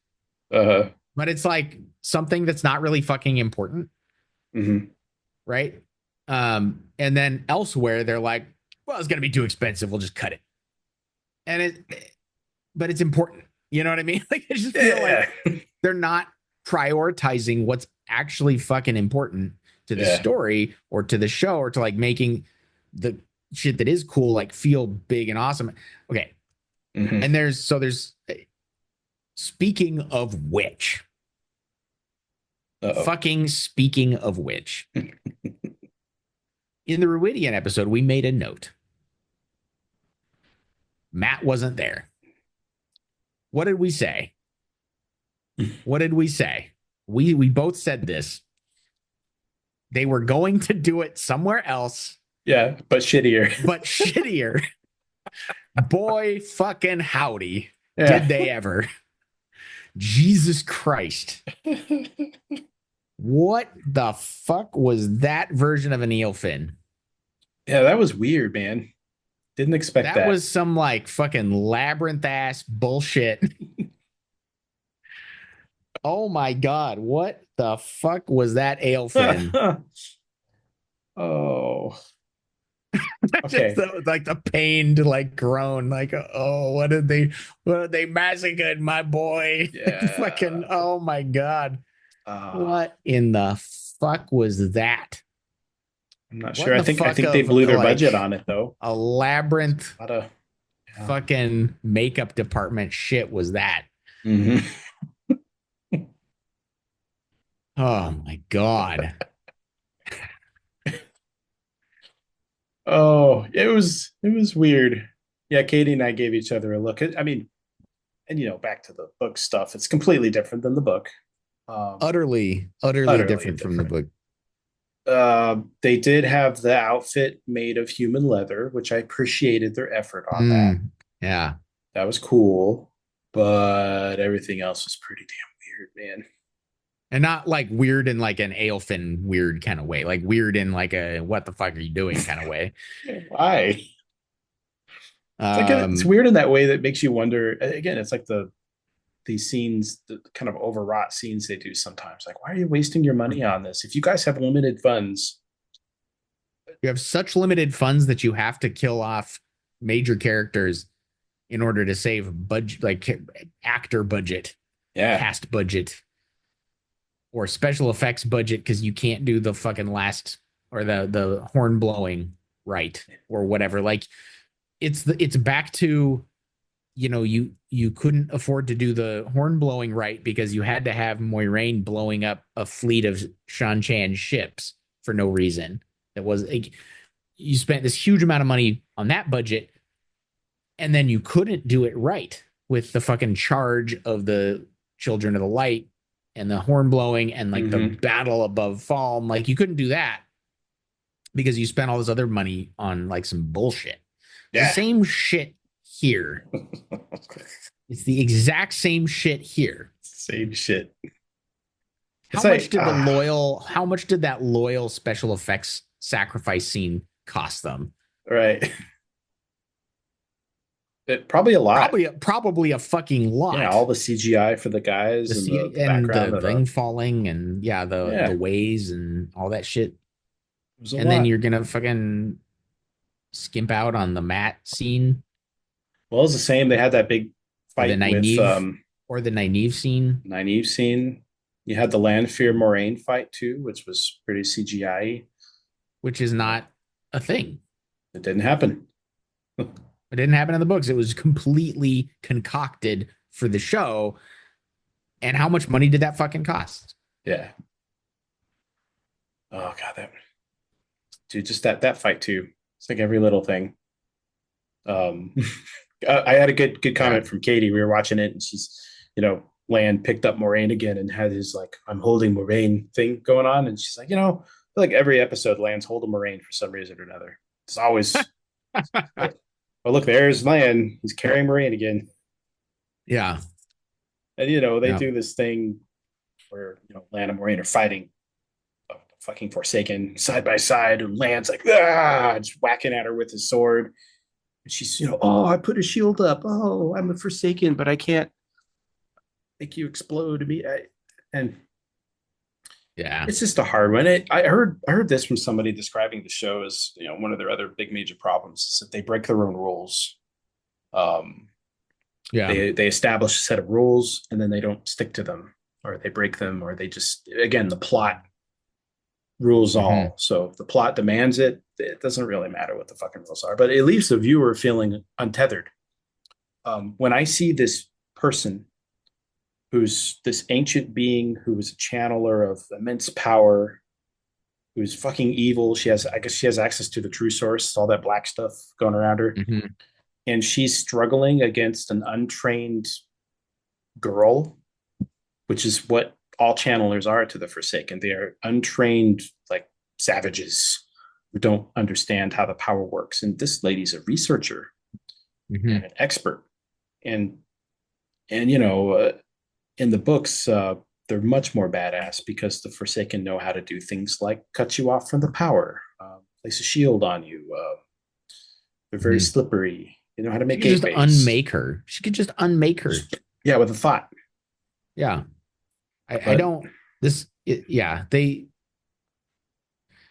Uh, But it's like something that's not really fucking important, mm-hmm. right? And then elsewhere they're like, well, it's gonna be too expensive. We'll just cut it. And but it's important. You know what I mean? Like I just feel Yeah, like they're not prioritizing what's actually fucking important to the yeah, story or to the show or to like making the shit that is cool like feel big and awesome. Okay. Mhm. And there's speaking of which, Uh-oh. fucking speaking of which, in the Ruidian episode, we made a note. Matt wasn't there. What did we say? What did we say? We both said this. They were going to do it somewhere else, Yeah, but shittier. but shittier. Boy fucking howdy. Yeah. Did they ever? Jesus Christ. What the fuck was that version of an eel fin? Yeah, that was weird, man. Didn't expect That that. was some like fucking labyrinth ass bullshit. Oh my God. What the fuck was that ale fin? Oh, Just okay. like the pained like groan, like, oh, what did they massacred my boy? Yeah. Fucking, oh my God. Uh, What in the fuck was that? I'm not What sure. in I the think I fuck think they of blew their budget like on it though. a labyrinth A lot of yeah. fucking makeup department shit was that? Hmm. Oh my God. Oh, it was weird. Yeah, Katie and I gave each other a look. I mean, and back to the book stuff. It's completely different than the book. Um, Utterly Utterly different from the different. book. They did have the outfit made of human leather, which I appreciated their effort on that. Yeah. That was cool, but everything else was pretty damn weird, man. And not like weird in like an Aelfin weird kind of way, like weird in like a what the fuck are you doing kind of way. Why? It's Um, weird in that way that makes you wonder. Again, it's like these scenes, the kind of overwrought scenes they do sometimes. Like, why are you wasting your money on this? If you guys have limited funds, you have such limited funds that you have to kill off major characters in order to save budget, like actor budget, yeah. cast budget, or special effects budget because you can't do the fucking last or the horn blowing right or whatever. Like it's back to you couldn't afford to do the horn blowing right because you had to have Moiraine blowing up a fleet of Shan Chan's ships for no reason. That was like you spent this huge amount of money on that budget, and then you couldn't do it right with the fucking charge of the Children of the Light and the horn blowing and like the Hmm. battle above Falm. Like you couldn't do that because you spent all this other money on like some bullshit. It's the Yeah. same shit here. It's the exact same shit here. Same shit. How It's much like, did how much did that loyal special effects sacrifice scene cost them? right. Probably a lot. Probably a fucking Yeah, lot. all the CGI for the The guys and sea the and background the of thing falling and yeah, the yeah, ways and all that shit. it was a And then lot. you're gonna fucking skimp out on the mat scene Well, it's the same. They had that big or the fight with Nynaeve scene, Nynaeve scene. You had the Lanfear Moraine fight too, which was pretty CGI. which is not a thing. It didn't happen. It didn't happen in the books. It was completely concocted for the show. And how much money did that fucking cost? Yeah. Oh god, that dude, just that fight too. It's like every little thing. Um, I had a good Yeah. comment from Katie. We were watching it, and she's, Land picked up Moraine again and had his like "I'm holding Moraine" thing going on, and she's like, I feel like every episode Land's holding Moraine for some reason or another. It's always, oh look, there's Land. He's carrying Moraine again, Yeah. and they Yeah. do this thing where Land and Moraine are fighting, fucking Forsaken side by side, and Land's like just whacking at her with his sword. And she's, oh, I put a shield up. Oh, I'm a Forsaken, but I can't make you explode me. And Yeah. it's just a hard one. I heard this from somebody describing the show as one of their other big major problems is that they break their own rules. Um, Yeah. they establish a set of rules and then they don't stick to them, or they break them, or they just, again, the plot rules Mhm. all. So if the plot demands it, it doesn't really matter what the fucking rules are, but it leaves the viewer feeling untethered. When I see this person who's this ancient being who is a channeler of immense power, who's fucking evil. I guess she has access to the true source, all that black stuff going around her. Mm-hmm. And she's struggling against an untrained girl, which is what all channelers are to the Forsaken. They are untrained, like savages who don't understand how the power works. And this lady's a researcher and an expert. And in the books, they're much more badass because the Forsaken know how to do things like cut you off from the power, place a shield on you. They're very slippery. They know how to make just unmake her. She could just unmake her. Yeah, with a thought. Yeah. I don't. They.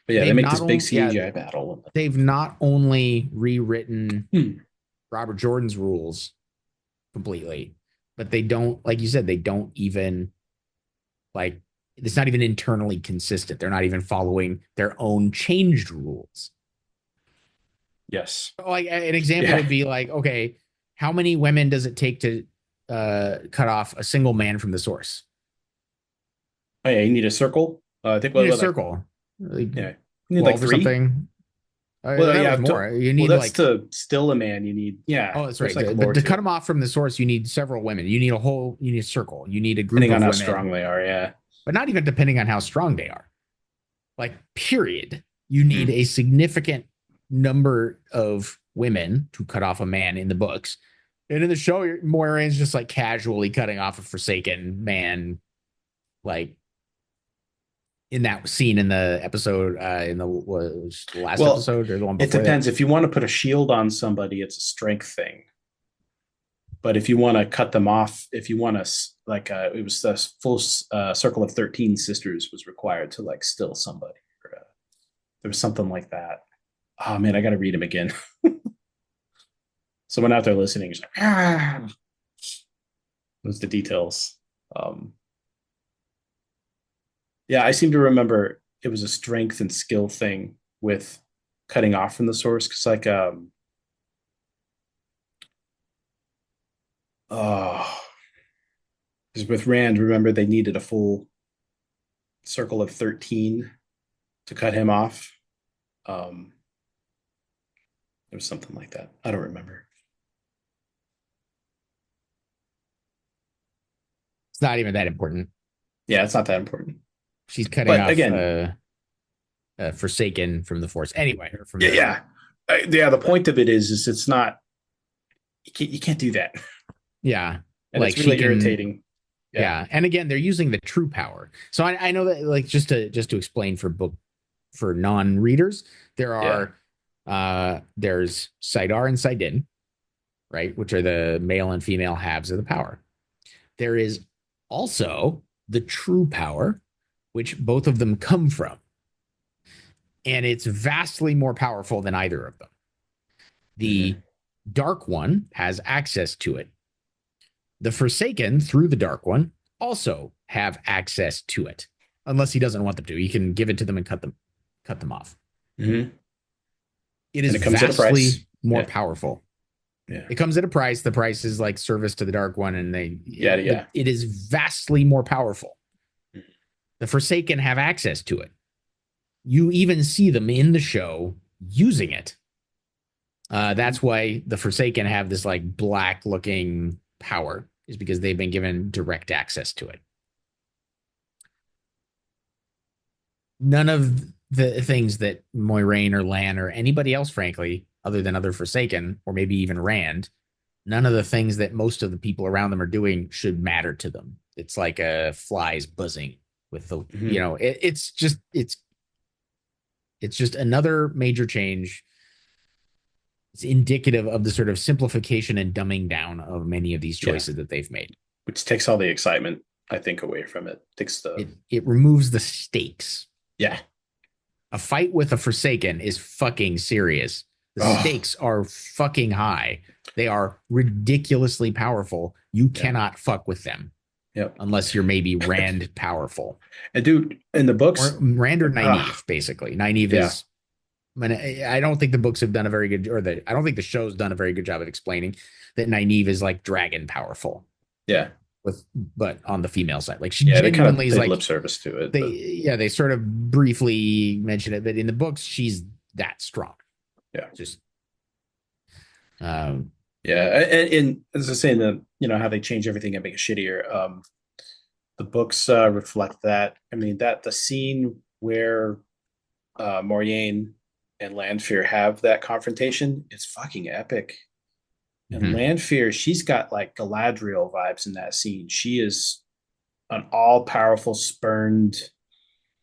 But yeah, they make this big CGI battle. They've not only rewritten Robert Jordan's rules completely, but they don't, like you said, they don't even like it's not even internally consistent. They're not even following their own changed rules. Yes. Like an example would be like, okay, how many women does it take to cut off a single man from the source? Oh yeah, you need a circle. I think you need a circle. Like, yeah, you need like 3 or something. Well, yeah, more. You need that's to still a man. You need Oh, that's right. Like but to cut him off from the source, you need several women. You need you need a circle. You need a group depending of on women. How strong they are. Yeah, but not even depending on how strong they are. Like period. You need a significant number of women to cut off a man in the books, and in the show, Moiraine's just like casually cutting off a Forsaken man, like. In that scene in the episode, in the last episode or the one before. It depends. If you want to put a shield on somebody, it's a strength thing. But if you want to cut them off, if you want to, like, it was the full circle of 13 sisters was required to like still somebody. There was something like that. Oh man, I got to read him again. Someone out there listening is like, those the details. Yeah, I seem to remember it was a strength and skill thing with cutting off from the source because, like, because with Rand, remember they needed a full circle of 13 to cut him off. There was something like that. I don't remember. It's not even that important. Yeah, it's not that important. She's cutting off again, Forsaken from the Force. Anyway, the point of it is it's not. You can't do that. Yeah, and like it's really irritating. Yeah, and again, they're using the true power. So I know that, like, just to explain for non-readers, there are there's Saidar and Saidin, right, which are the male and female halves of the power. There is also the true power, which both of them come from. And it's vastly more powerful than either of them. The Dark One has access to it. The Forsaken, through the Dark One, also have access to it. Unless he doesn't want them to. He can give it to them and cut them off. Mm-hmm. It is vastly more powerful. Yeah. It comes at a price. The price is like service to the Dark One, and it is vastly more powerful. The Forsaken have access to it. You even see them in the show using it. That's why the Forsaken have this like black looking power, is because they've been given direct access to it. None of the things that Moiraine or Lan or anybody else, frankly, other than other Forsaken, or maybe even Rand, none of the things that most of the people around them are doing should matter to them. It's like a flies buzzing with the, it's just another major change. It's indicative of the sort of simplification and dumbing down of many of these choices that they've made. Which takes all the excitement, I think, away from it. It removes the stakes. Yeah. A fight with a Forsaken is fucking serious. The stakes are fucking high. They are ridiculously powerful. You cannot fuck with them. Yep. Unless you're maybe Rand powerful. And dude, in the books, or Rand or Nynaeve, basically. Nynaeve is I mean, I don't think the books have done a very good, I don't think the show's done a very good job of explaining that Nynaeve is like dragon powerful Yeah. with, but on the female side, like she Yeah, they kind of genuinely is paid lip like service to it, they, but yeah, they sort of briefly mention it, but in the books she's that strong. yeah. Just, um, Yeah, and as I was saying, how they change everything and make it shittier. The books reflect that. I mean, that the scene where Moraine and Lanfear have that confrontation, it's fucking epic. And mhm. Lanfear, she's got like Galadriel vibes in that scene. She is an all-powerful, spurned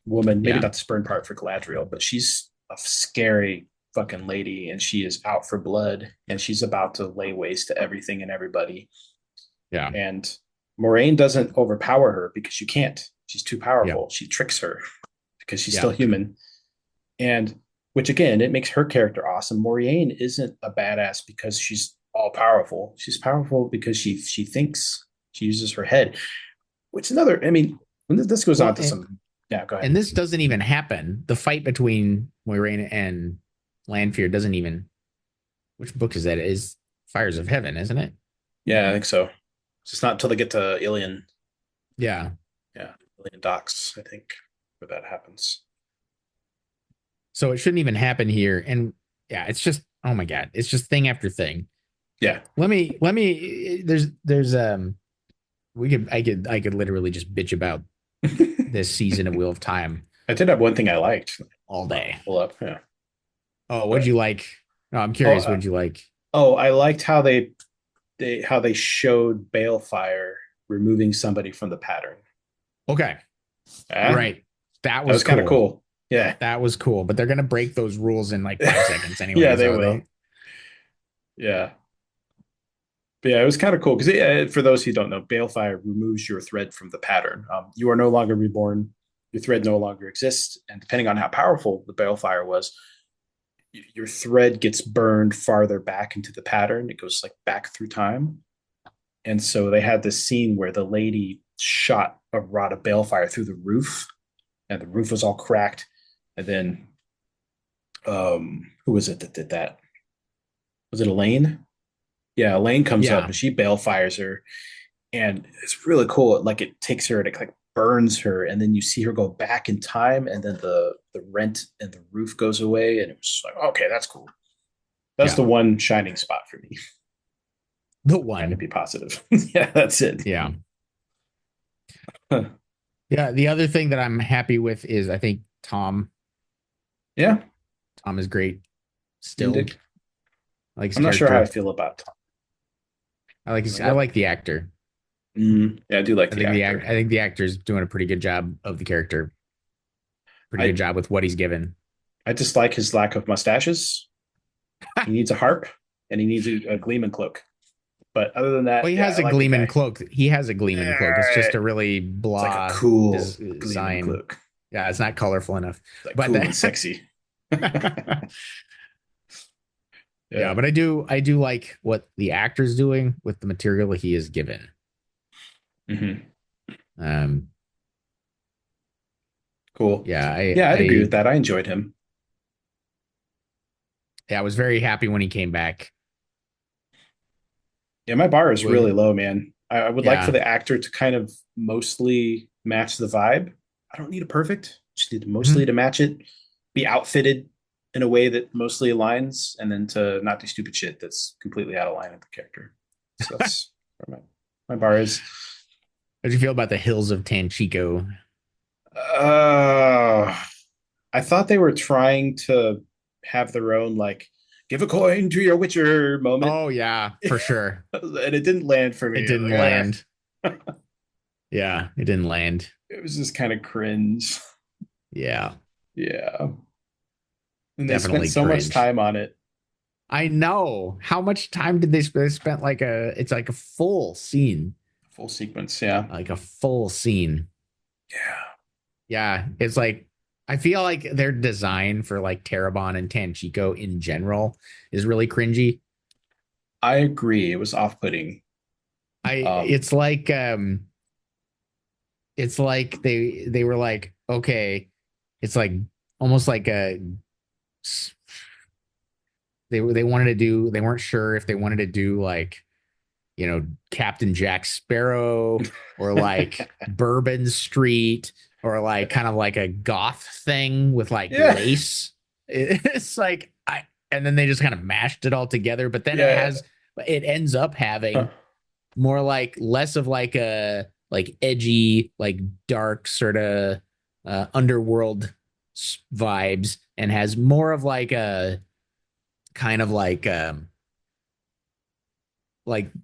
woman. Maybe Yeah, not the spurned part for Galadriel, but she's a scary fucking lady, and she is out for blood, and she's about to lay waste to everything and everybody. yeah, And Moraine doesn't overpower her because you can't. She's too yeah, powerful. She tricks her because she's yeah, still human. And which again, it makes her character awesome. Moraine isn't a badass because she's all powerful. She's powerful because she thinks, she uses her head. Which another, I mean, when this goes on well, to some, yeah, go ahead. and this doesn't even happen. The fight between Moiraine and Lanfear doesn't even. Which book is that? It is Fires of Heaven, isn't it? Yeah, I think so. It's just not until they get to Ilion, Yeah. yeah, Ilion docks, I think, where that happens. So it shouldn't even happen here. And yeah, it's just, oh my God, it's just thing after thing. Yeah. There's I could literally just bitch about this season of Wheel of Time I did have one thing I liked. all day. Pull up, yeah. Oh, what'd But you like? No, I'm oh, curious. What'd you like? I liked how they showed Balefire removing somebody from the pattern. Okay. Yeah, Right. That that was was kind of cool. cool. Yeah, That was cool. But they're gonna break those rules in like 5 seconds yeah, anyway. they So they will. Yeah, but yeah, it was kind of cool because for those who don't know, Balefire removes your thread from the pattern. You are no longer reborn. Your thread no longer exists, and depending on how powerful the Balefire was, your thread gets burned farther back into the pattern. It goes like back through time. And so they had this scene where the lady shot a rod of balefire through the roof, and the roof was all cracked. And then, who was it that did that? Was it Elaine? Yeah, Elaine comes up yeah. and she balefires her, and it's really cool. Like it takes her and it like burns her, and then you see her go back in time, and then the rent and the roof goes away, and it was like, okay, that's cool. That's Yeah. the one shining spot for me. The Trying to one. be positive. Yeah, that's it. Yeah. Yeah. The other thing that I'm happy with is I think Yeah, Tom is great still. Benedict. I like his I'm not sure how I character. feel about Tom. I What? like the actor. Yeah, I do like the I actor. think the actor's doing a pretty good job of the character. Pretty good I job with what he's given. I dislike his lack of mustaches. He needs a harp and he needs a gleaming cloak. But other than Well, that, he yeah, has I a like the gleaming guy. cloak. He has a gleaming cloak. It's just Eh, a really It's like a blah cool gleaming design. cloak. Yeah, it's not colorful enough. It's like But cool and sexy. yeah, Yeah. but I do like what the actor's doing with the material he is given. Hmm. Um, Cool. yeah, Yeah, I'd agree with that. I enjoyed him. I was very happy when he came back. Yeah, my bar is We, really low, man. I would like for yeah, the actor to kind of mostly match the vibe. I don't need a perfect. Just need mostly mhm. to match it, be outfitted in a way that mostly aligns, and then to not do stupid shit that's completely out of line with the character. So that's where my bar is. How did you feel about the hills of Tanchico? Uh, I thought they were trying to have their own like give a coin to your Witcher moment, Oh yeah, and for sure. it didn't land for It me. didn't Like, land. Yeah, it didn't land. it was just kind of cringe. Yeah, Yeah. And they spent definitely so much cringe. time on it. I know. How much time did they spend? They spent like it's like a full scene, Full sequence. Yeah. like a full scene. Yeah. Yeah, it's like I feel like their design for like Terabon and Tanchico in general is really cringy. I agree. It was off putting. I Um, it's like they were like, okay, it's like almost like a they wanted to do, they weren't sure if they wanted to do like, you know, Captain Jack Sparrow or like Bourbon Street or like kind of like a goth thing with like Yeah. lace. It's like I and then they just kind of mashed it all together, but then Yeah. it ends up Huh. having more like less of like a like edgy, like dark sort of underworld vibes and has more of like a kind of like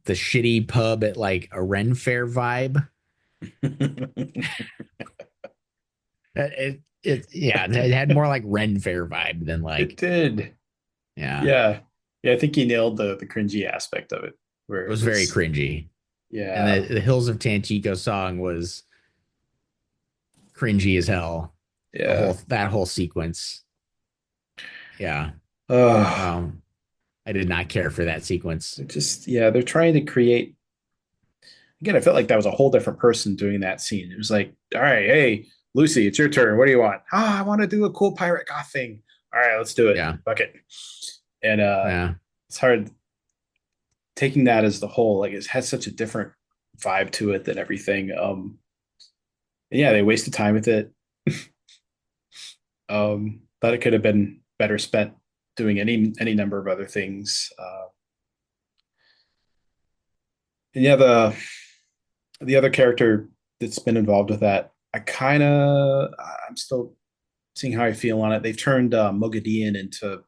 the shitty pub at like a Ren Fair vibe. Yeah, it had more like Ren Fair vibe than It like, did. yeah, Yeah. Yeah, I think he nailed the cringy aspect of it, where it it was very was, cringy. And yeah. the Hills of Tanchico song was cringy as hell. The Yeah. whole that whole sequence. Yeah. Uh, Um, I did not care for that sequence. they're just, yeah, they're trying to create, again, I felt like that was a whole different person doing that scene. It was like, all right, hey, Lucy, it's your turn. What do you want? I want to do a cool pirate goth thing. All right, let's do it. Yeah. Fuck it. And Yeah. it's hard taking that as the whole, like it has such a different vibe to it than everything. Yeah, they wasted time with it. Thought it could have been better spent doing any number of other things. And yeah, the other character that's been involved with that, I'm still seeing how I feel on it. They've turned Moghedien into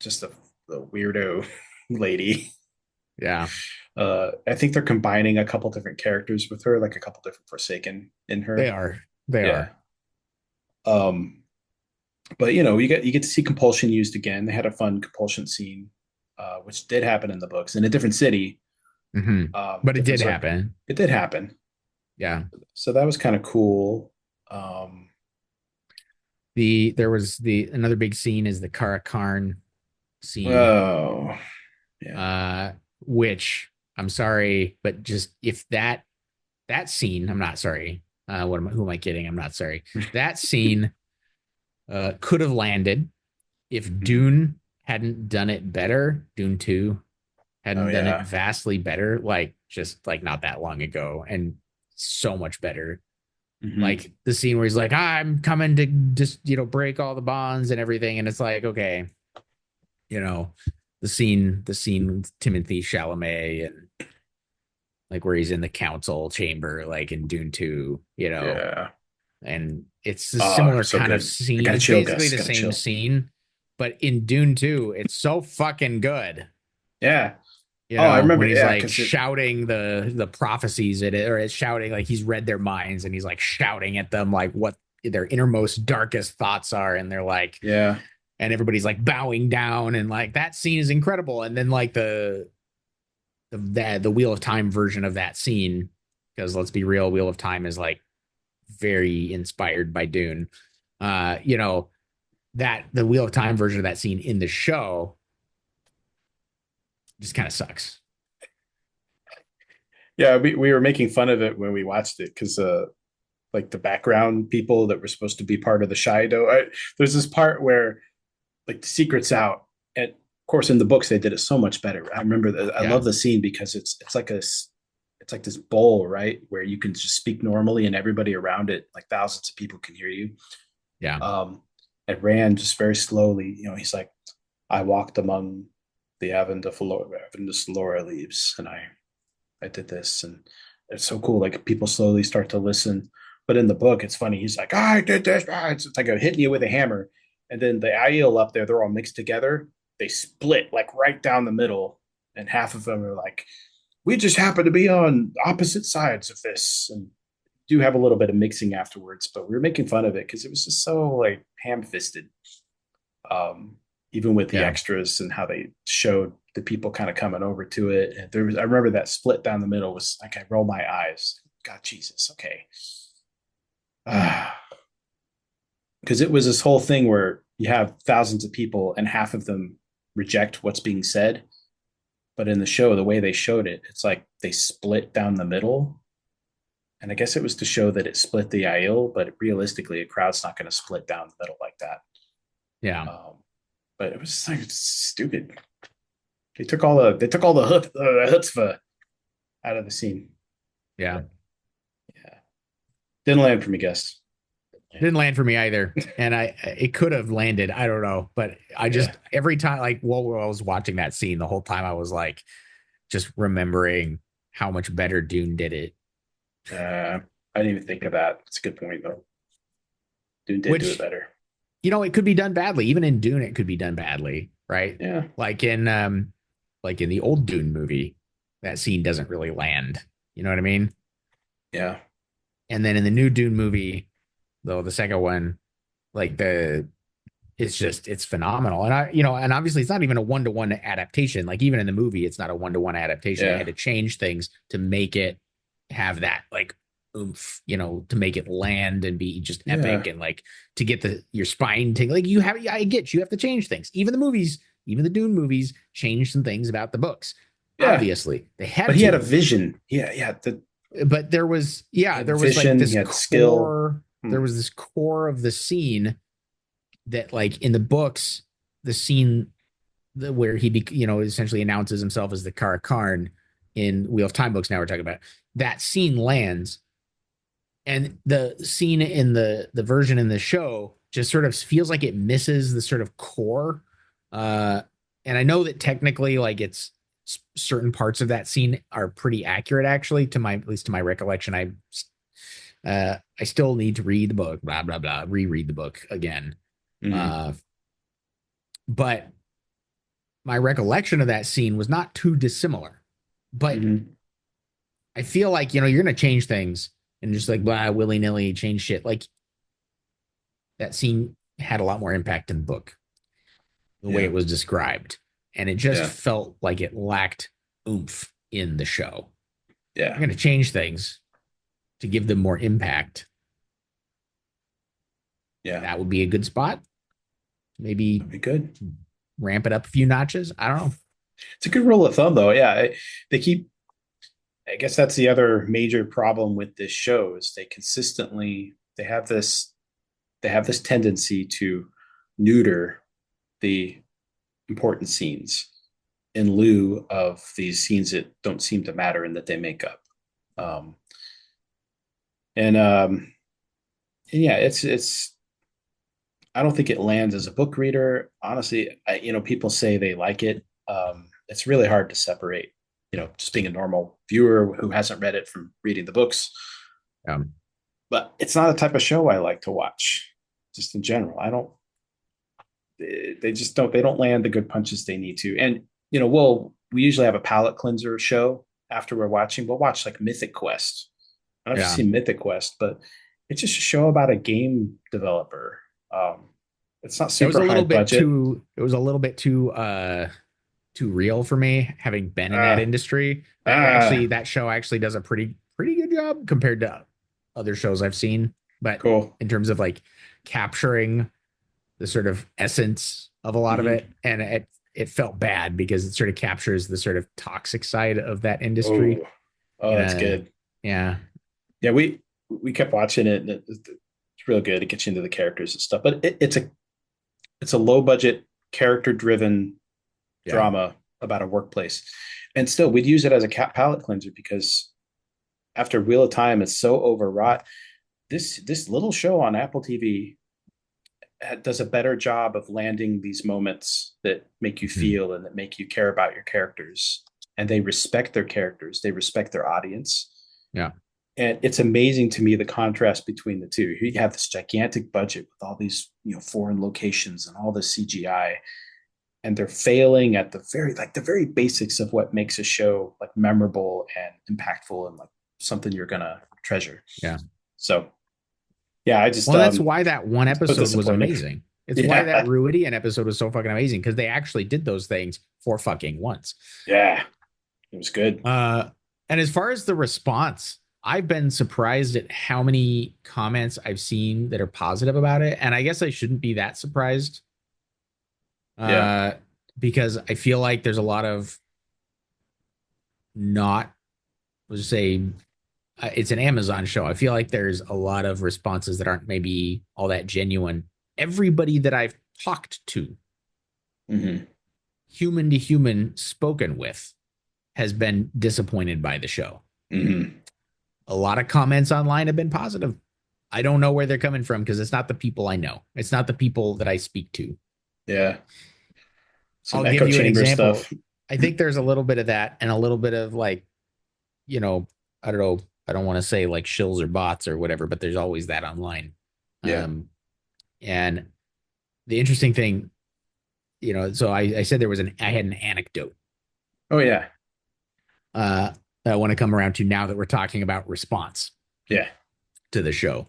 just a weirdo lady. Yeah. I think they're combining a couple different characters with her, like a couple different Forsaken in They her. are. They Yeah. are. Um, but you get to see compulsion used again. They had a fun compulsion scene, which did happen in the books in a different city, But it different did sort. happen. It did happen, Yeah. so that was kind of cool. Um, There was the another big scene is the Karakarn scene, oh, yeah. uh, which I'm sorry, but just if that scene, I'm not sorry. Who am I kidding? I'm not sorry. That scene could have landed if Mhm. Dune hadn't done it better. Dune 2 Oh hadn't done it yeah. vastly better, like just like not that long ago, and so much better. Hmm. Like the scene where he's like, I'm coming to just, break all the bonds and everything. And it's like, okay, you know, the scene with Timothy Chalamet and like where he's in the council chamber, like in Dune 2, Yeah. and it's a Oh, similar so kind of good. I scene. got to It's chill, basically Gus. the Got to same chill. scene, but in Dune 2, it's so fucking good. Yeah. Oh, I remember. When he's Yeah, like because it. shouting the prophecies at it, or it's shouting like he's read their minds and he's like shouting at them like what their innermost darkest thoughts are, and they're like, Yeah. and everybody's like bowing down, and like that scene is incredible. And then like the Wheel of Time version of that scene, because let's be real, Wheel of Time is like very inspired by Dune. You know, that the Wheel of Time version of that scene in the show just kind of sucks. Yeah, we were making fun of it when we watched it because like the background people that were supposed to be part of the Shido. There's this part where like the secret's out, and of course in the books they did it so much better. I remember that. I Yeah. love the scene because it's like this bowl, right, where you can just speak normally and everybody around it, like thousands of people can hear you. Yeah. Um, and Rand just very slowly, he's like, I walked among the Avendus leaves, and I did this, and it's so cool. Like people slowly start to listen. But in the book, it's funny. He's like, I did this. It's like a hitting you with a hammer. And then the Aiel up there, they're all mixed together. They split like right down the middle. And half of them are like, we just happen to be on opposite sides of this. And do have a little bit of mixing afterwards, but we were making fun of it because it was just so like ham fisted. Um, Even with the Yeah. extras and how they showed the people kind of coming over to it. And I remember that split down the middle was like, I roll my eyes. God, Jesus. Okay. Because it was this whole thing where you have thousands of people and half of them reject what's being said. But in the show, the way they showed it, it's like they split down the middle. And I guess it was to show that it split the Aiel, but realistically, a crowd's not going to split down the middle like that. Yeah. Um, but it was like stupid. They took all the chutzpah out of the scene. Yeah. Yeah, didn't land for me, guest. Didn't land for me either. And it could have landed. I don't know. But I just, Yeah, every time, like, while I was watching that scene, the whole time I was like, just remembering how much better Dune did it. I didn't even think of that. It's a good point though. Dune did do it Which, better. it could be done badly. Even in Dune, it could be done badly, right? Yeah, Like in, the old Dune movie, that scene doesn't really land. You know what I mean? yeah, And then in the new Dune movie, though, the second one, like it's phenomenal. And and obviously it's not even a one-to-one adaptation. Like even in the movie, it's not a one-to-one adaptation. They yeah, had to change things to make it have that like oomph, to make it land and be just epic yeah, and like to get your spine ting. Like you have to change things. Even the movies, even the Dune movies change some things about the books. yeah. Obviously, they But had he had a to. vision. Yeah, yeah. But there was, He yeah, had there was like vision. this He had skill. core, Hmm. there was this core of the scene that like in the books, the scene where he essentially announces himself as the Karakarn in Wheel of Time books. Now we're talking about that scene lands, and the scene in the version in the show just sort of feels like it misses the sort of core. Uh, and I know that technically, like it's certain parts of that scene are pretty accurate, actually, at least to my recollection. I still need to read the book, blah blah blah, reread the book again. Hmm. Uh, but my recollection of that scene was not too dissimilar. But Hmm. I feel like, you're going to change things and just like, blah, willy nilly change shit. Like that scene had a lot more impact in the book, the way Yeah, it was described. And it just yeah, felt like it lacked oomph in the show. yeah, You're going to change things to give them more impact. yeah. That would be a good spot. Maybe That'd be good. ramp it up a few notches. I don't know. It's a good rule of thumb, though. Yeah, they keep. I guess that's the other major problem with this show is they have this tendency to neuter the important scenes in lieu of these scenes that don't seem to matter and that they make up. Um, and yeah, it's. I don't think it lands as a book reader. Honestly, people say they like it. It's really hard to separate. Just being a normal viewer who hasn't read it from reading the books. Um, But it's not a type of show I like to watch. Just in general, I don't. They just don't. They don't land the good punches they need to. And we usually have a palate cleanser show after we're watching. We'll watch like Mythic Quest. I don't know if you've yeah. seen Mythic Quest, but it's just a show about a game developer. It's not It was super a high little bit budget. too, it was a little bit too real for me, having been in that Uh, industry. uh, That show actually does a pretty good job compared to other shows I've seen. But cool. in terms of like capturing the sort of essence of a lot of Hmm. it, and it felt bad because it sort of captures the sort of toxic side of that Oh, industry. oh, In that's a good. Yeah, Yeah, we kept watching it, and it's real good. It gets you into the characters and stuff. But it's a low budget, character driven yeah, drama about a workplace, and still we'd use it as a palate cleanser because after Wheel of Time is so overwrought. This little show on Apple TV does a better job of landing these moments that make you hmm, feel and that make you care about your characters. And they respect their characters, they respect their audience. yeah. And it's amazing to me the contrast between the two. You have this gigantic budget with all these foreign locations and all this CGI, and they're failing at the very basics of what makes a show like memorable and impactful and like something you're gonna treasure. Yeah. So yeah, I just Well, that's why that one it's so episode was disappointing. amazing. It's why that Yeah, Ruidian episode was so fucking amazing because they actually did those things for fucking once. yeah, it was good. Uh, and as far as the response, I've been surprised at how many comments I've seen that are positive about it. And I guess I shouldn't be that surprised, Yeah, uh, because I feel like there's a lot of not, let's say, it's an Amazon show. I feel like there's a lot of responses that aren't maybe all that genuine. Everybody that I've talked to Hmm. human to human spoken with, has been disappointed by the show. Hmm. A lot of comments online have been positive. I don't know where they're coming from because it's not the people I know. It's not the people that I speak to. Yeah. I'll Some give echo you an chamber example. stuff. I think there's a little bit of that and a little bit of like, you know, I don't know. I don't want to say like shills or bots or whatever, but there's always that online. Yeah. Um, and the interesting thing, so I said I had an anecdote Oh yeah. that I want to come around to now that we're talking about response Yeah. to the show.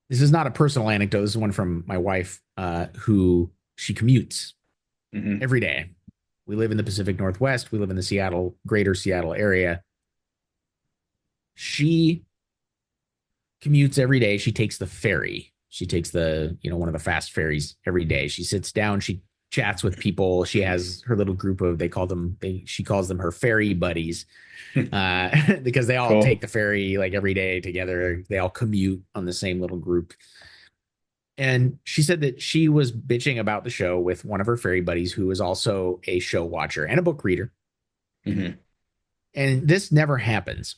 This is not a personal anecdote. This is one from my wife, who she commutes Hmm. every day. We live in the Pacific Northwest. We live in the greater Seattle area. She commutes every day. She takes the ferry. She takes one of the fast ferries every day. She sits down. She chats with people. She has her little group of, she calls them her ferry buddies, because they all take Cool. the ferry like every day together. They all commute on the same little group. And she said that she was bitching about the show with one of her fairy buddies who is also a show watcher and a book reader. Hmm. And this never happens.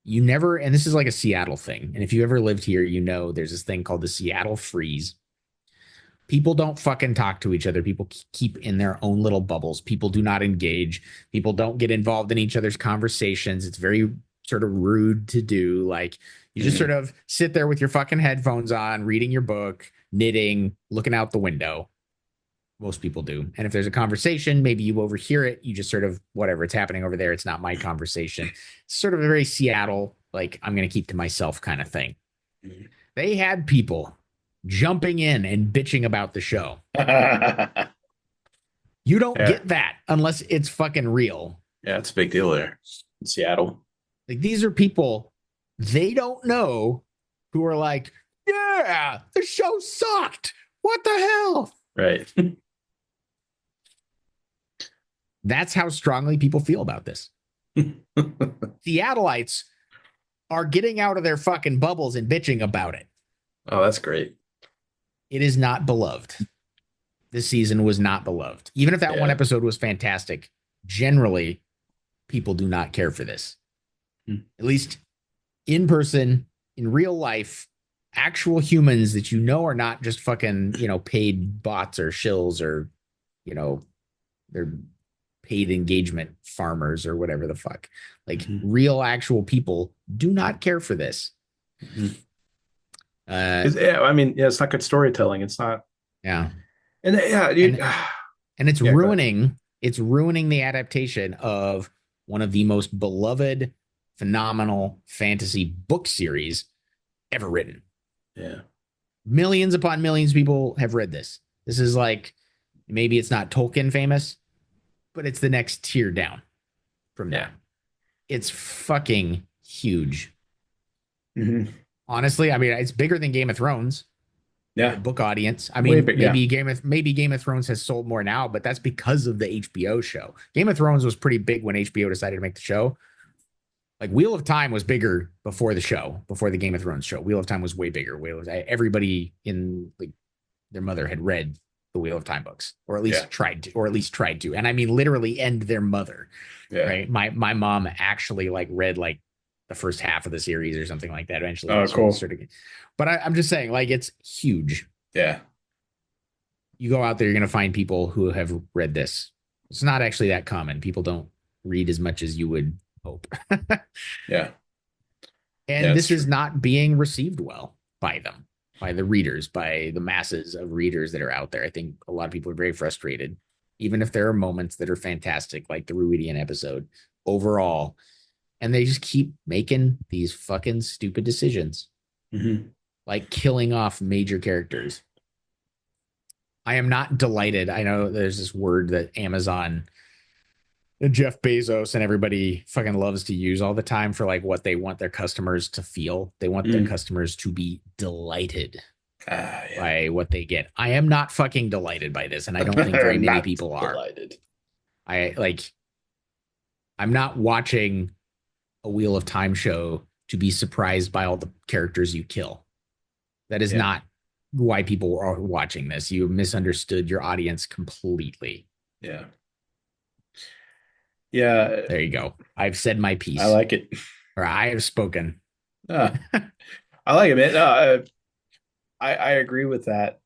And this is like a Seattle thing. And if you ever lived here, there's this thing called the Seattle freeze. People don't fucking talk to each other. People keep in their own little bubbles. People do not engage. People don't get involved in each other's conversations. It's very sort of rude to do. Like, you just sort Hmm. of sit there with your fucking headphones on, reading your book, knitting, looking out the window. Most people do. And if there's a conversation, maybe you overhear it. You just sort of, whatever, it's happening over there. It's not my conversation. It's sort of a very Seattle, like, I'm going to keep to myself kind of thing. They had people jumping in and bitching about the show. Yeah. You don't get that unless it's fucking real. Yeah, it's a big deal there in Seattle. Like, these are people they don't know who are like, yeah, the show sucked. What the hell? Right. That's how strongly people feel about this. Seattleites are getting out of their fucking bubbles and bitching about it. Oh, that's great. It is not beloved. This season was not beloved. Even if that one Yeah. episode was fantastic, generally, people do not care for this. At least in person, in real life, actual humans that are not just fucking, paid bots or shills or, they're paid engagement farmers or whatever the fuck. Like, real actual people do not care for this. Yeah, I mean, yeah, it's not good storytelling. It's not. Yeah. And yeah, dude. And it's Yeah, ruining the adaptation of one of the most beloved, phenomenal fantasy book series ever written. yeah. Millions upon millions of people have read this. This is like, maybe it's not Tolkien famous, but it's the next tier down from that. It's fucking huge. Mm-hmm. Honestly, I mean, it's bigger than Game of Thrones. Yeah. The book audience. I mean, Big, maybe Game of Thrones has sold more now, but that's because of the HBO show. Game of Thrones was pretty big when HBO decided to make the show. Like, Wheel of Time was bigger before the show, before the Game of Thrones show. Wheel of Time was way bigger. Everybody in like their mother had read the Wheel of Time books, or at least tried to. And I mean, literally, and their mother. Yeah. Right. My mom actually like read like the first half of the series or something like that. Eventually, Oh, cool. But I'm just saying, like, it's huge. Yeah. You go out there, you're going to find people who have read this. It's not actually that common. People don't read as much as you would hope. Yeah. And this is not being received well by them, by the readers, by the masses of readers that are out there. I think a lot of people are very frustrated, even if there are moments that are fantastic, like the Ruidian episode overall. And they just keep making these fucking stupid decisions, like killing off major characters. I am not delighted. I know there's this word that Amazon and Jeff Bezos and everybody fucking loves to use all the time for like what they want their customers to feel. They want their customers to be delighted by what they get. I am not fucking delighted by this, and I don't think very many people are. Delighted. I'm not watching a Wheel of Time show to be surprised by all the characters you kill. That is not why people are watching this. You misunderstood your audience completely. Yeah. Yeah. There you go. I've said my I piece, like it. or I have spoken. Uh, I like it, man. I agree with that.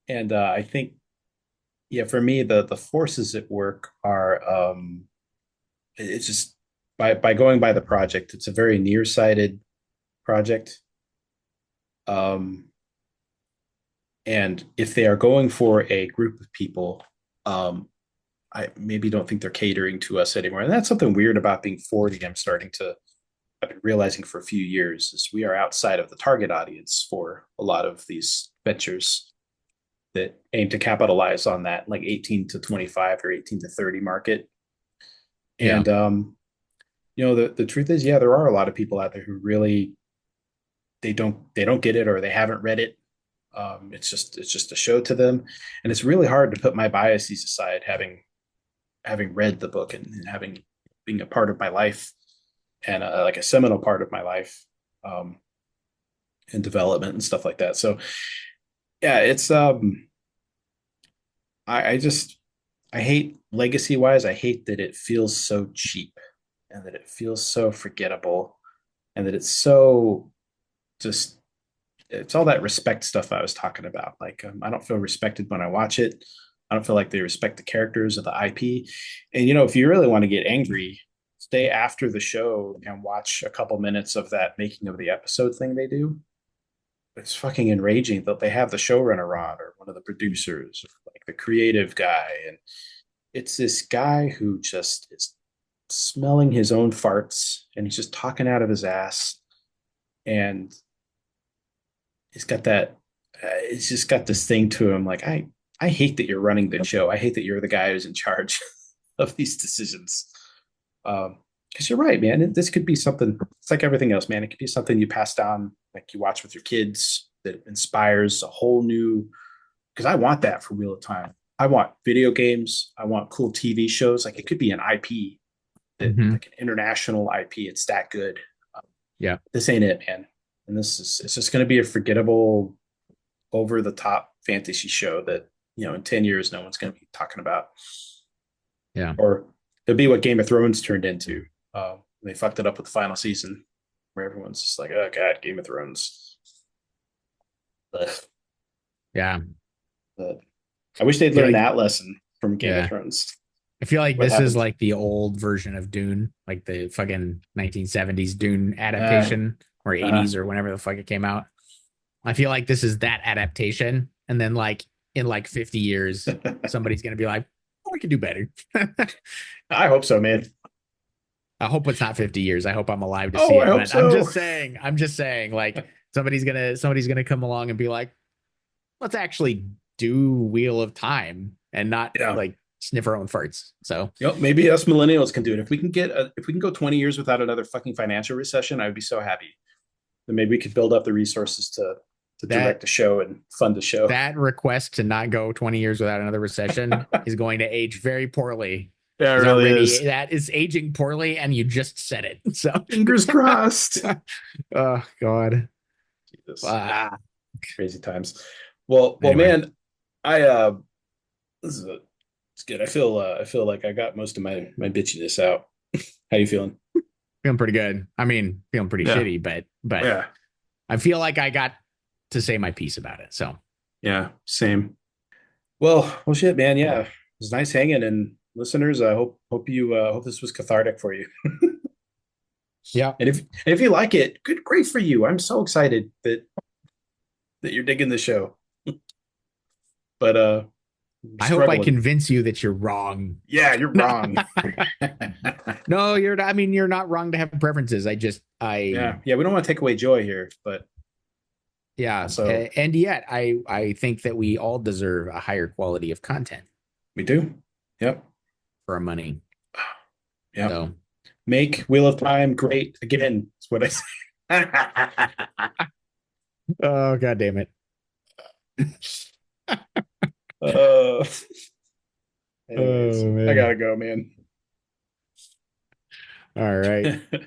And I think, yeah, for me, the forces at work are it's just by going by the project, it's a very nearsighted project. Um, and if they are going for a group of people, I maybe don't think they're catering to us anymore. And that's something weird about being 40. I've been realizing for a few years is we are outside of the target audience for a lot of these ventures that aim to capitalize on that like 18 to 25 or 18 to 30 market. Yeah. And the truth is, yeah, there are a lot of people out there who really they don't get it or they haven't read it. It's just a show to them, and it's really hard to put my biases aside, having read the book and having being a part of my life and like a seminal part of my life, um, and development and stuff like that. So yeah, it's I just I hate legacy wise. I hate that it feels so cheap and that it feels so forgettable and that it's so just it's all that respect stuff I was talking about. Like I don't feel respected when I watch it. I don't feel like they respect the characters of the IP. And if you really want to get angry, stay after the show and watch a couple minutes of that making of the episode thing they do. It's fucking enraging that they have the showrunner on or one of the producers, or like the creative guy, and it's this guy who just is smelling his own farts and he's just talking out of his ass, and he's got that. He's just got this thing to him. Like I hate that you're running the show. I hate that you're the guy who's in charge of these decisions. Because you're right, man. This could be something. It's like everything else, man. It could be something you pass down, like you watch with your kids, that inspires a whole new. Because I want that for Wheel of Time. I want video games. I want cool TV shows. Like it could be an IP that, Mhm. like an international IP. It's that good. Um, Yeah. this ain't it, man. And it's just going to be a forgettable, over the top fantasy show that in 10 years no one's going to be talking about. Yeah. Or it'll be what Game of Thrones turned into. They fucked it up with the final season, where everyone's just like, "Oh God, Game of Thrones." Ugh. Yeah. But I wish they'd I feel learned like, that lesson from Game of yeah. Thrones. I feel like What this is happened? like the old version of Dune, like the fucking 1970s Dune Uh, adaptation or uh, 80s or whenever the fuck it came out. I feel like this is that adaptation. And then like in like 50 years, somebody's gonna be like, oh, we could do better. I hope so, man. I hope it's not 50 years. I hope I'm alive to see Oh, I it. hope But so. I'm just saying, like somebody's gonna come along and be like, let's actually do Wheel of Time and not Yeah. like sniff our own farts. So Maybe us millennials can do it. If we can go 20 years without another fucking financial recession, I would be so happy. Then maybe we could build up the resources to that direct a show and fund a show. that request to not go 20 years without another recession is going to age very poorly. Yeah, it Is really already is. that is aging poorly, and you just said it. So, Fingers crossed. oh God, Jesus, ah. crazy times. Well, Anyway, man, I this is it's good. I feel like I got most of my bitchiness out. How you feeling? feeling pretty good. I mean, feeling pretty Yeah, shitty, but yeah, I feel like I got to say my piece about it. So, yeah. Same. Well, shit, man. Yeah, it was nice hanging. And listeners, I hope this was cathartic for you. yeah, And if you like it, good, great for you. I'm so excited that you're digging the show. But I hope I struggling. convince you that you're wrong. Yeah, you're No, wrong. no, you're. I mean, you're not wrong to have preferences. Yeah, yeah. We don't want to take away joy here, but Yeah, also and yet I think that we all deserve a higher quality of content we do. Yep, for our money. yep. So, Make Wheel of Time great again. That's what I say. oh God damn it. uh, anyways, Oh I man. gotta go, man. All right. that's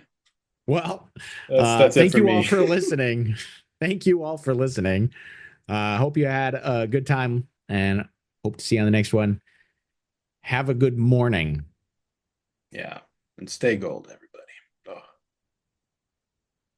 Well, that's it thank for you all me. for listening. Thank you all for listening. Hope you had a good time and hope to see you on the next one. Have a good morning. Yeah. And stay gold, everybody.